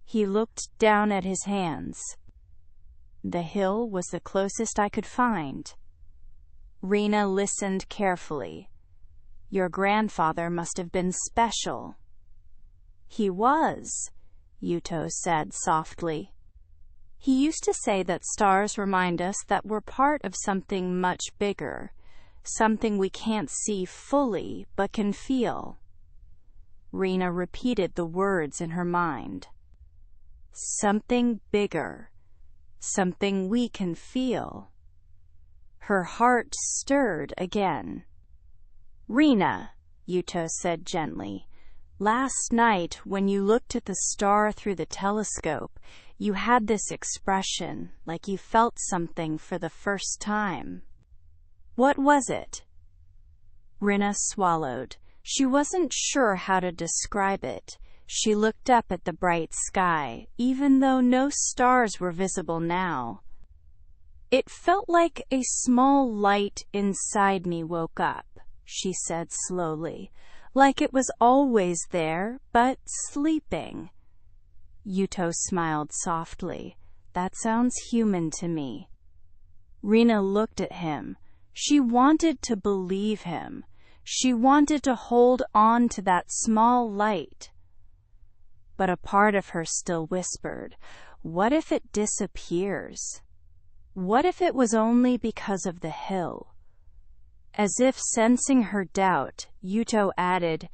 He looked down at his hands. The hill was the closest I could find. Rina listened carefully. Your grandfather must have been special. He was, Yuto said softly. He used to say that stars remind us that we're part of something much bigger, something we can't see fully but can feel. Rina repeated the words in her mind. Something bigger, something we can feel. Her heart stirred again. Rina, Yuto said gently, last night when you looked at the star through the telescope, you had this expression, like you felt something for the first time. What was it? Rina swallowed. She wasn't sure how to describe it. She looked up at the bright sky, even though no stars were visible now. It felt like a small light inside me woke up, she said slowly, like it was always there, but sleeping. Yuto smiled softly. That sounds human to me. Rina looked at him. She wanted to believe him. She wanted to hold on to that small light. But a part of her still whispered, what if it disappears? What if it was only because of the hill? As if sensing her doubt, Yuto added,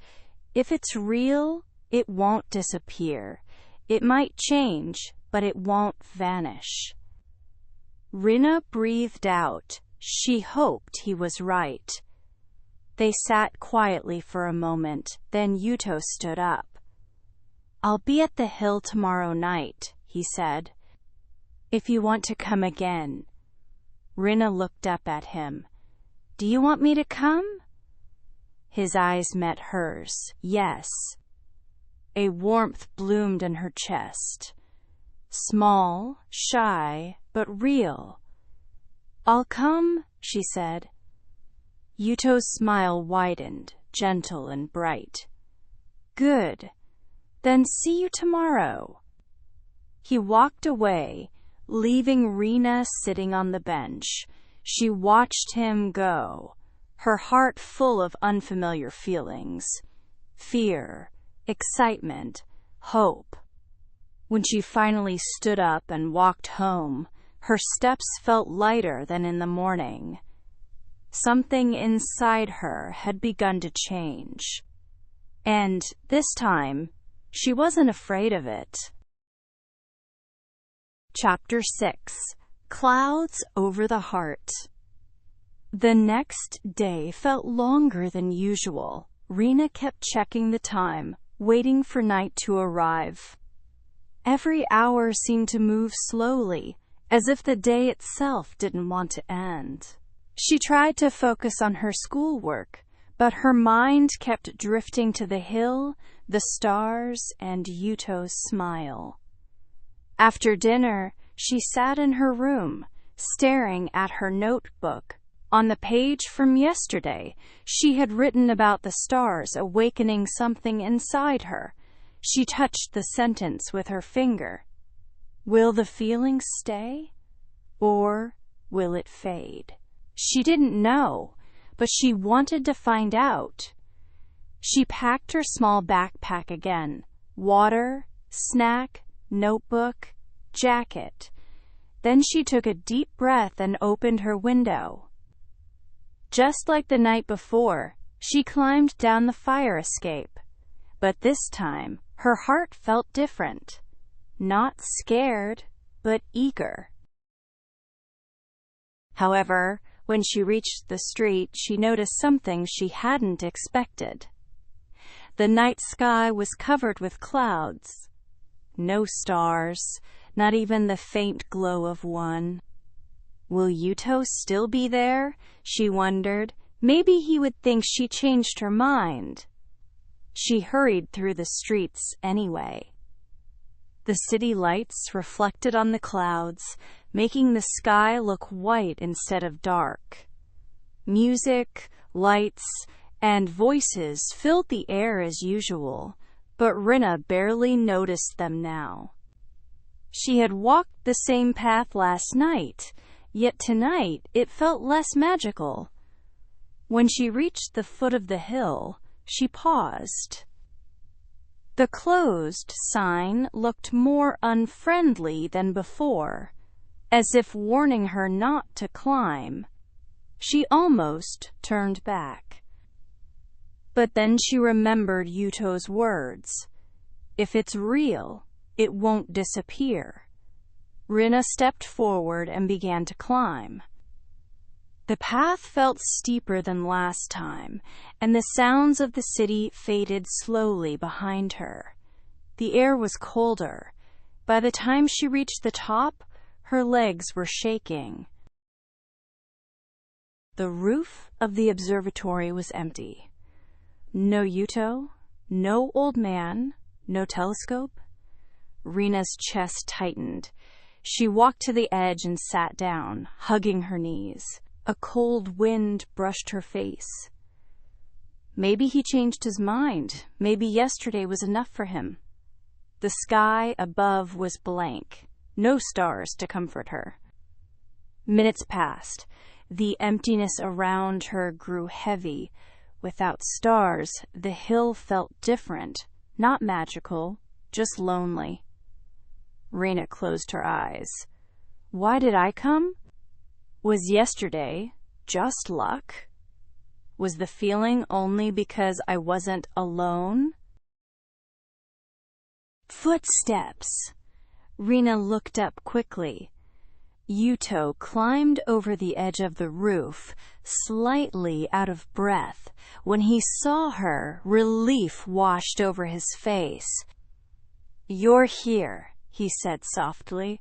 if it's real, it won't disappear. It might change, but it won't vanish. Rina breathed out. She hoped he was right. They sat quietly for a moment, then Yuto stood up. I'll be at the hill tomorrow night, he said. If you want to come again. Rina looked up at him. Do you want me to come? His eyes met hers. Yes. A warmth bloomed in her chest. Small, shy, but real. I'll come, she said. Yuto's smile widened, gentle and bright. Good. Then see you tomorrow. He walked away, leaving Rina sitting on the bench. She watched him go, her heart full of unfamiliar feelings. Fear, excitement, hope. When she finally stood up and walked home, her steps felt lighter than in the morning. Something inside her had begun to change. And, this time, she wasn't afraid of it. Chapter 6. Clouds over the Heart. The next day felt longer than usual. Rina kept checking the time, waiting for night to arrive. Every hour seemed to move slowly, as if the day itself didn't want to end. She tried to focus on her schoolwork, but her mind kept drifting to the hill, the stars, and Yuto's smile. After dinner, she sat in her room, staring at her notebook. On the page from yesterday, she had written about the stars awakening something inside her. She touched the sentence with her finger. Will the feeling stay? Or will it fade? She didn't know, but she wanted to find out. She packed her small backpack again. Water, snack, notebook, jacket. Then she took a deep breath and opened her window. Just like the night before, she climbed down the fire escape. But this time, her heart felt different. Not scared, but eager. However, when she reached the street, she noticed something she hadn't expected. The night sky was covered with clouds. No stars, not even the faint glow of one. Will Yuto still be there? She wondered. Maybe he would think she changed her mind. She hurried through the streets anyway. The city lights reflected on the clouds, making the sky look white instead of dark. Music, lights, and voices filled the air as usual, but Rina barely noticed them now. She had walked the same path last night, yet tonight it felt less magical. When she reached the foot of the hill, she paused. The closed sign looked more unfriendly than before, as if warning her not to climb. She almost turned back. But then she remembered Yuto's words. If it's real, it won't disappear. Rina stepped forward and began to climb. The path felt steeper than last time, and the sounds of the city faded slowly behind her. The air was colder. By the time she reached the top, her legs were shaking. The roof of the observatory was empty. No Yuto, no old man, no telescope. Rina's chest tightened. She walked to the edge and sat down, hugging her knees. A cold wind brushed her face. Maybe he changed his mind. Maybe yesterday was enough for him. The sky above was blank. No stars to comfort her. Minutes passed. The emptiness around her grew heavy. Without stars, the hill felt different. Not magical, just lonely. Rina closed her eyes. Why did I come? Was yesterday just luck? Was the feeling only because I wasn't alone? Footsteps. Rina looked up quickly. Yuto climbed over the edge of the roof, slightly out of breath. When he saw her, relief washed over his face. You're here, he said softly.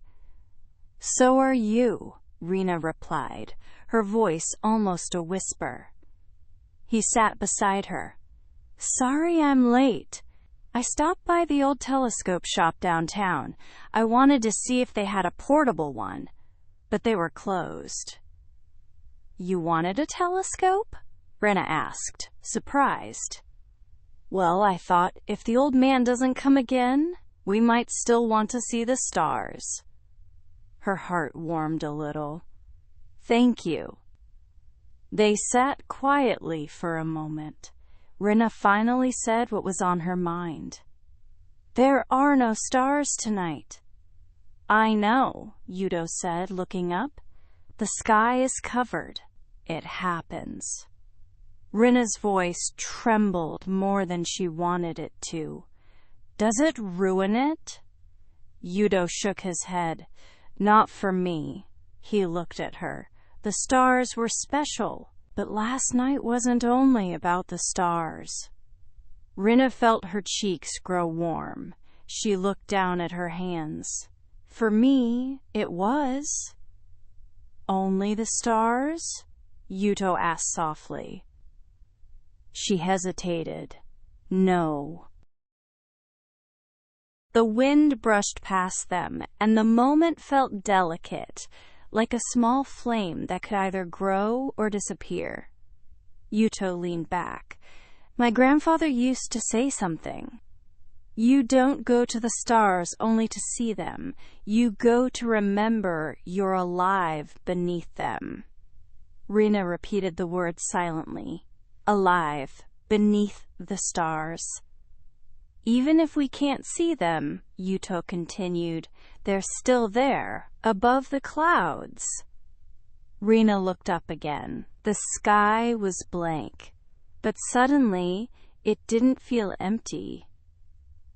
So are you, Rina replied, her voice almost a whisper. He sat beside her. Sorry I'm late. I stopped by the old telescope shop downtown. I wanted to see if they had a portable one, but they were closed. You wanted a telescope? Rina asked, surprised. Well, I thought if the old man doesn't come again, we might still want to see the stars. Her heart warmed a little. Thank you. They sat quietly for a moment. Rina finally said what was on her mind. There are no stars tonight. I know, Yuto said, looking up. The sky is covered. It happens. Rina's voice trembled more than she wanted it to. Does it ruin it? Yuto shook his head. Not for me. He looked at her. The stars were special, but last night wasn't only about the stars. Rina felt her cheeks grow warm. She looked down at her hands. For me, it was. Only the stars? Yuto asked softly. She hesitated. No. The wind brushed past them, and the moment felt delicate, like a small flame that could either grow or disappear. Yuto leaned back. My grandfather used to say something. You don't go to the stars only to see them. You go to remember you're alive beneath them. Rina repeated the words silently. Alive, beneath the stars. Even if we can't see them, Yuto continued, they're still there, above the clouds. Rina looked up again. The sky was blank, but suddenly it didn't feel empty.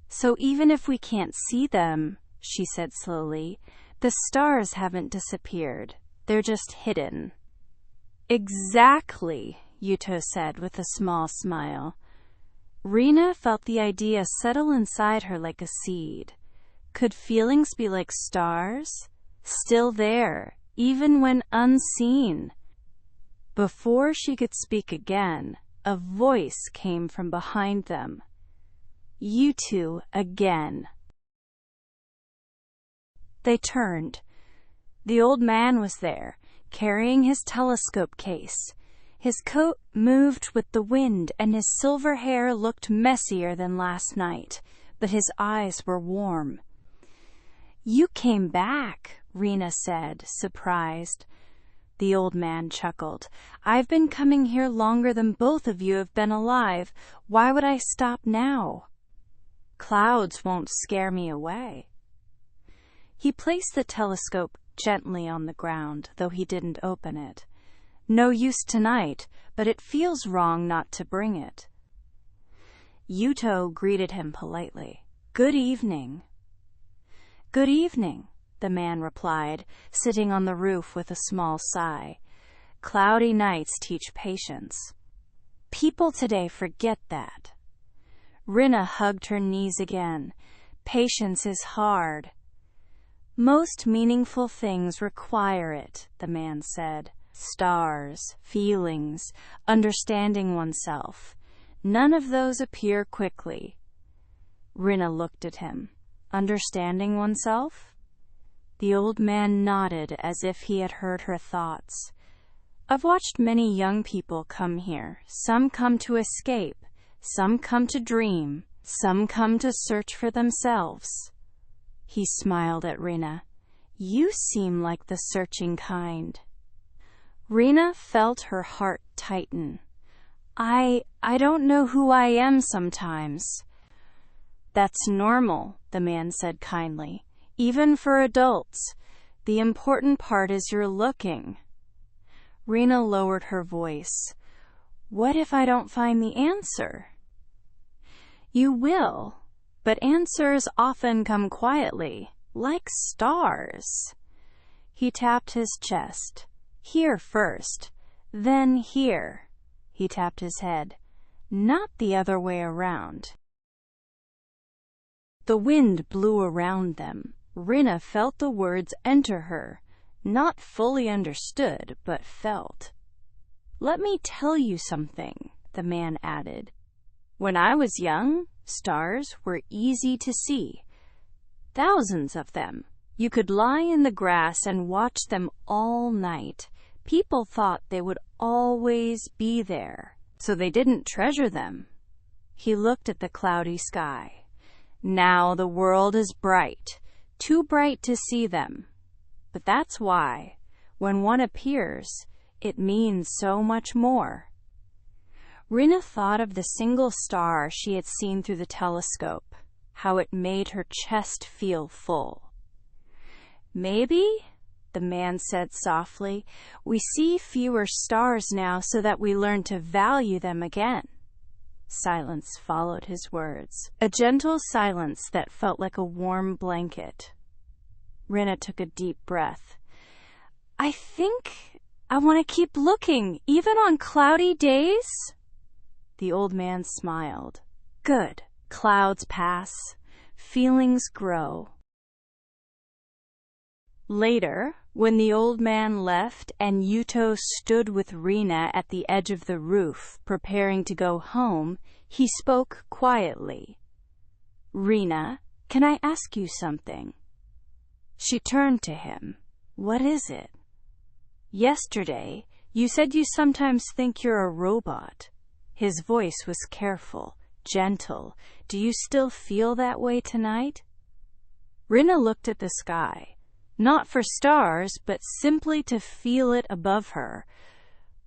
So even if we can't see them, she said slowly, the stars haven't disappeared. They're just hidden. Exactly, Yuto said with a small smile. Rina felt the idea settle inside her like a seed. Could feelings be like stars? Still there, even when unseen. Before she could speak again, a voice came from behind them. You two again. They turned. The old man was there, carrying his telescope case. His coat moved with the wind, and his silver hair looked messier than last night, but his eyes were warm. "You came back," Rina said, surprised. The old man chuckled. "I've been coming here longer than both of you have been alive. Why would I stop now? Clouds won't scare me away." He placed the telescope gently on the ground, though he didn't open it. "No use tonight, but it feels wrong not to bring it." Yuto greeted him politely. "Good evening." "Good evening," the man replied, sitting on the roof with a small sigh. "Cloudy nights teach patience. People today forget that." Rina hugged her knees again. "Patience is hard." "Most meaningful things require it," the man said. "Stars, feelings, understanding oneself. None of those appear quickly." Rina looked at him. "Understanding oneself?" The old man nodded as if he had heard her thoughts. "I've watched many young people come here. Some come to escape, some come to dream, some come to search for themselves." He smiled at Rina. "You seem like the searching kind." Rina felt her heart tighten. I don't know who I am sometimes." "That's normal," the man said kindly. "Even for adults. The important part is you're looking." Rina lowered her voice. "What if I don't find the answer?" "You will, but answers often come quietly, like stars." He tapped his chest. "Here first, then here." He tapped his head. "Not the other way around." The wind blew around them. Rina felt the words enter her, not fully understood, but felt. "Let me tell you something," the man added. "When I was young, stars were easy to see. Thousands of them. You could lie in the grass and watch them all night. People thought they would always be there, so they didn't treasure them." He looked at the cloudy sky. "Now the world is bright, too bright to see them. But that's why, when one appears, it means so much more." Rina thought of the single star she had seen through the telescope, how it made her chest feel full. "Maybe," the man said softly, "we see fewer stars now so that we learn to value them again." Silence followed his words, a gentle silence that felt like a warm blanket. Rina took a deep breath. "I think I want to keep looking, even on cloudy days." The old man smiled. "Good. Clouds pass. Feelings grow." Later, when the old man left and Yuto stood with Rina at the edge of the roof, preparing to go home, he spoke quietly. "Rina, can I ask you something?" She turned to him. "What is it?" "Yesterday, you said you sometimes think you're a robot." His voice was careful, gentle. "Do you still feel that way tonight?" Rina looked at the sky. Not for stars, but simply to feel it above her.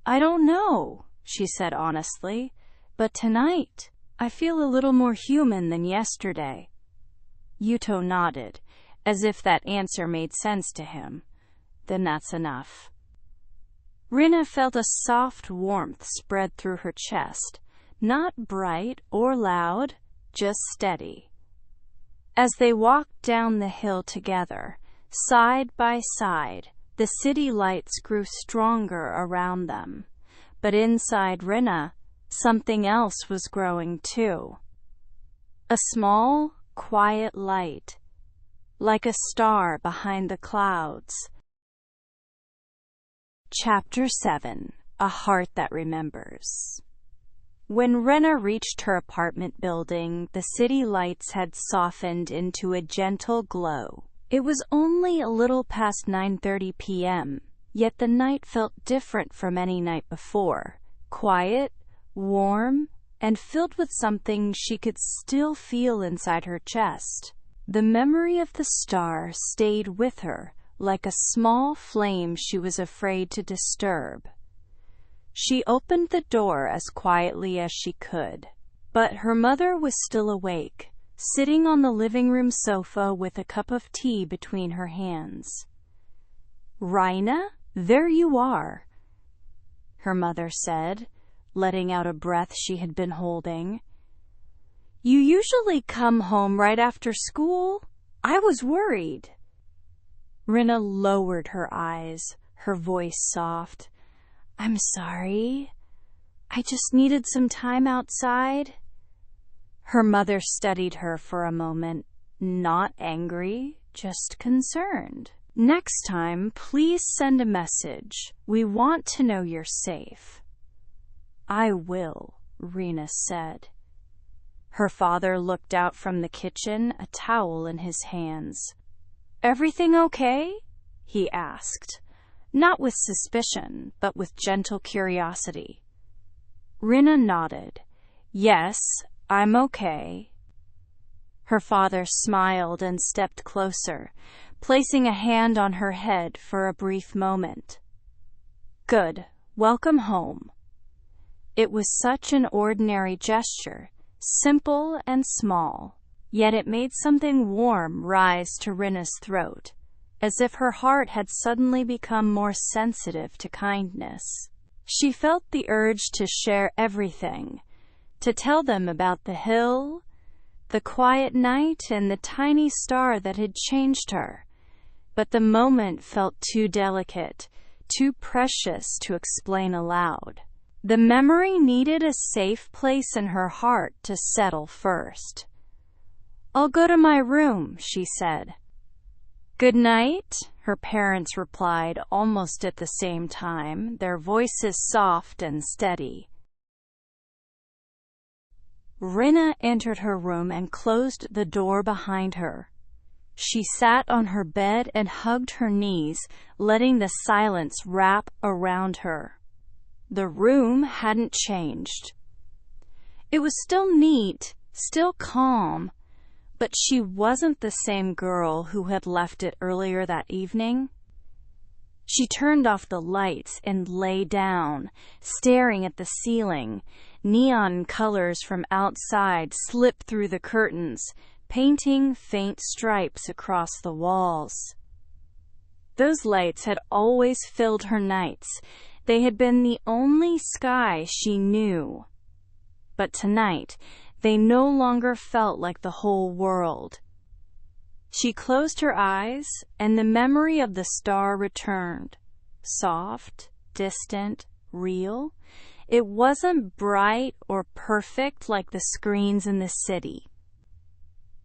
"I don't know," she said honestly, "but tonight, I feel a little more human than yesterday." Yuto nodded, as if that answer made sense to him. "Then that's enough." Rina felt a soft warmth spread through her chest, not bright or loud, just steady. As they walked down the hill together, side by side, the city lights grew stronger around them. But inside Rina, something else was growing too. A small, quiet light, like a star behind the clouds. Chapter 7. A Heart That Remembers. When Rina reached her apartment building, the city lights had softened into a gentle glow. It was only a little past 9:30 p.m., yet the night felt different from any night before. Quiet, warm, and filled with something she could still feel inside her chest. The memory of the star stayed with her, like a small flame she was afraid to disturb. She opened the door as quietly as she could. But her mother was still awake, sitting on the living room sofa with a cup of tea between her hands. "Rina, there you are," her mother said, letting out a breath she had been holding. "You usually come home right after school? I was worried." Rina lowered her eyes, her voice soft. "I'm sorry. I just needed some time outside." Her mother studied her for a moment, not angry, just concerned. "Next time, please send a message. We want to know you're safe." "I will," Rina said. Her father looked out from the kitchen, a towel in his hands. "Everything okay?" he asked, not with suspicion, but with gentle curiosity. Rina nodded. "Yes, I'm okay." Her father smiled and stepped closer, placing a hand on her head for a brief moment. "Good. Welcome home." It was such an ordinary gesture, simple and small, yet it made something warm rise to Rina's throat, as if her heart had suddenly become more sensitive to kindness. She felt the urge to share everything, to tell them about the hill, the quiet night, and the tiny star that had changed her. But the moment felt too delicate, too precious to explain aloud. The memory needed a safe place in her heart to settle first. "I'll go to my room," she said. "Good night," her parents replied almost at the same time, their voices soft and steady. Rina entered her room and closed the door behind her. She sat on her bed and hugged her knees, letting the silence wrap around her. The room hadn't changed. It was still neat, still calm, but she wasn't the same girl who had left it earlier that evening. She turned off the lights and lay down, staring at the ceiling. Neon colors from outside slipped through the curtains, painting faint stripes across the walls. Those lights had always filled her nights. They had been the only sky she knew. But tonight, they no longer felt like the whole world. She closed her eyes, and the memory of the star returned. Soft, distant, real. It wasn't bright or perfect like the screens in the city.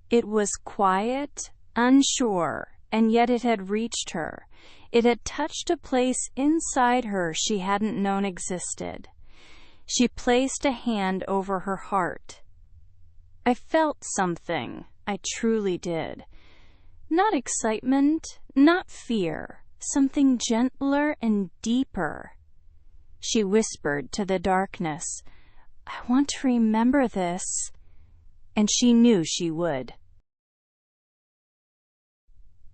It was quiet, unsure, and yet it had reached her. It had touched a place inside her she hadn't known existed. She placed a hand over her heart. "I felt something. I truly did. Not excitement, not fear, something gentler and deeper." She whispered to the darkness, "I want to remember this." And she knew she would.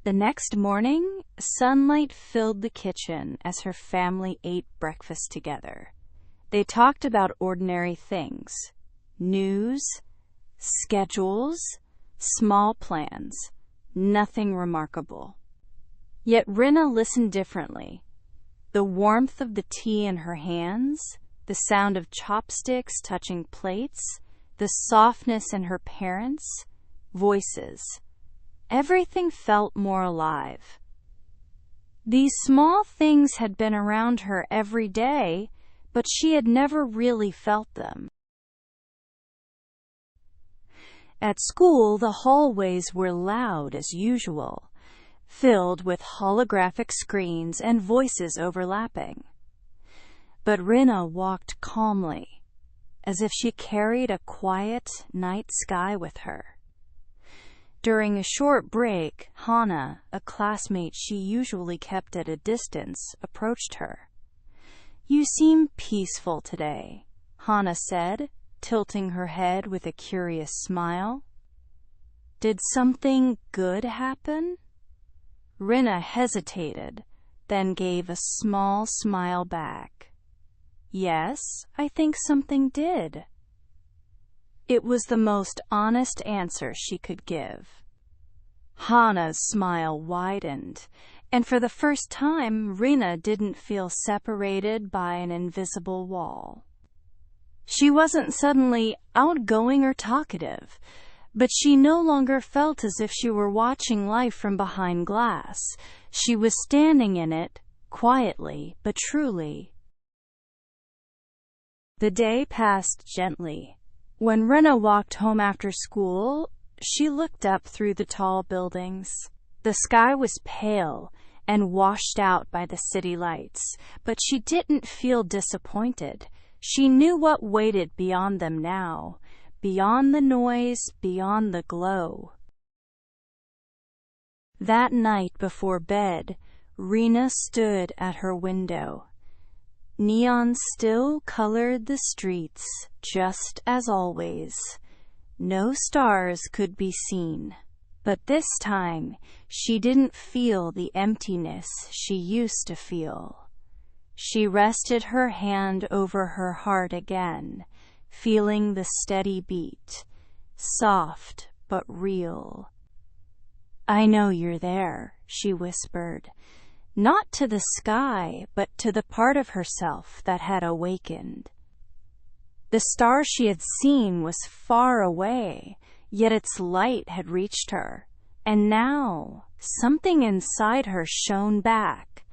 The next morning, sunlight filled the kitchen as her family ate breakfast together. They talked about ordinary things: news, schedules, small plans, nothing remarkable. Yet Rina listened differently. The warmth of the tea in her hands, the sound of chopsticks touching plates, the softness in her parents' voices. Everything felt more alive. These small things had been around her every day, but she had never really felt them. At school, the hallways were loud as usual, filled with holographic screens and voices overlapping. But Rina walked calmly, as if she carried a quiet night sky with her. During a short break, Hannah, a classmate she usually kept at a distance, approached her. "You seem peaceful today," Hannah said, tilting her head with a curious smile. "Did something good happen?" Rina hesitated, then gave a small smile back. "Yes, I think something did." It was the most honest answer she could give. Hannah's smile widened, and for the first time, Rina didn't feel separated by an invisible wall. She wasn't suddenly outgoing or talkative, but she no longer felt as if she were watching life from behind glass. She was standing in it, quietly but truly. The day passed gently. When Rina walked home after school, she looked up through the tall buildings. The sky was pale and washed out by the city lights, but she didn't feel disappointed. She knew what waited beyond them now, beyond the noise, beyond the glow. That night before bed, Rina stood at her window. Neon still colored the streets, just as always. No stars could be seen. But this time, she didn't feel the emptiness she used to feel. She rested her hand over her heart again, feeling the steady beat, soft but real. "I know you're there," she whispered. Not to the sky, but to the part of herself that had awakened. The star she had seen was far away, yet its light had reached her, and now something inside her shone back.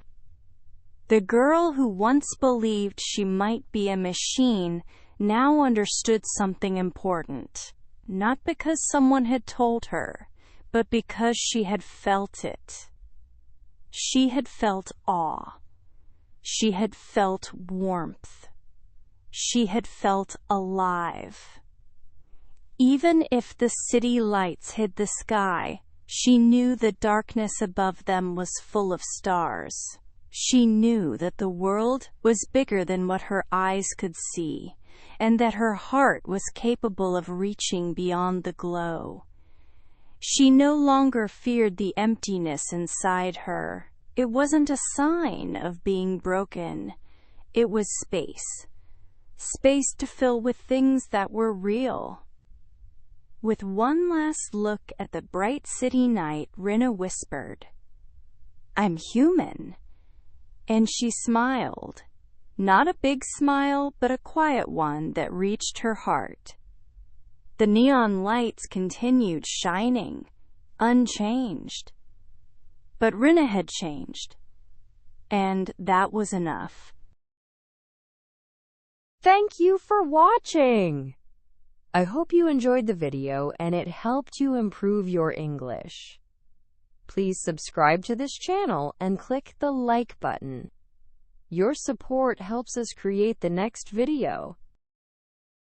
The girl who once believed she might be a machine now understood something important, not because someone had told her, but because she had felt it. She had felt awe. She had felt warmth. She had felt alive. Even if the city lights hid the sky, she knew the darkness above them was full of stars. She knew that the world was bigger than what her eyes could see, and that her heart was capable of reaching beyond the glow. She no longer feared the emptiness inside her. It wasn't a sign of being broken. It was space. Space to fill with things that were real. With one last look at the bright city night, Rina whispered, "I'm human." And she smiled. Not a big smile, but a quiet one that reached her heart. The neon lights continued shining, unchanged. But Rina had changed, and that was enough. Thank you for watching! I hope you enjoyed the video and it helped you improve your English. Please subscribe to this channel and click the like button. Your support helps us create the next video.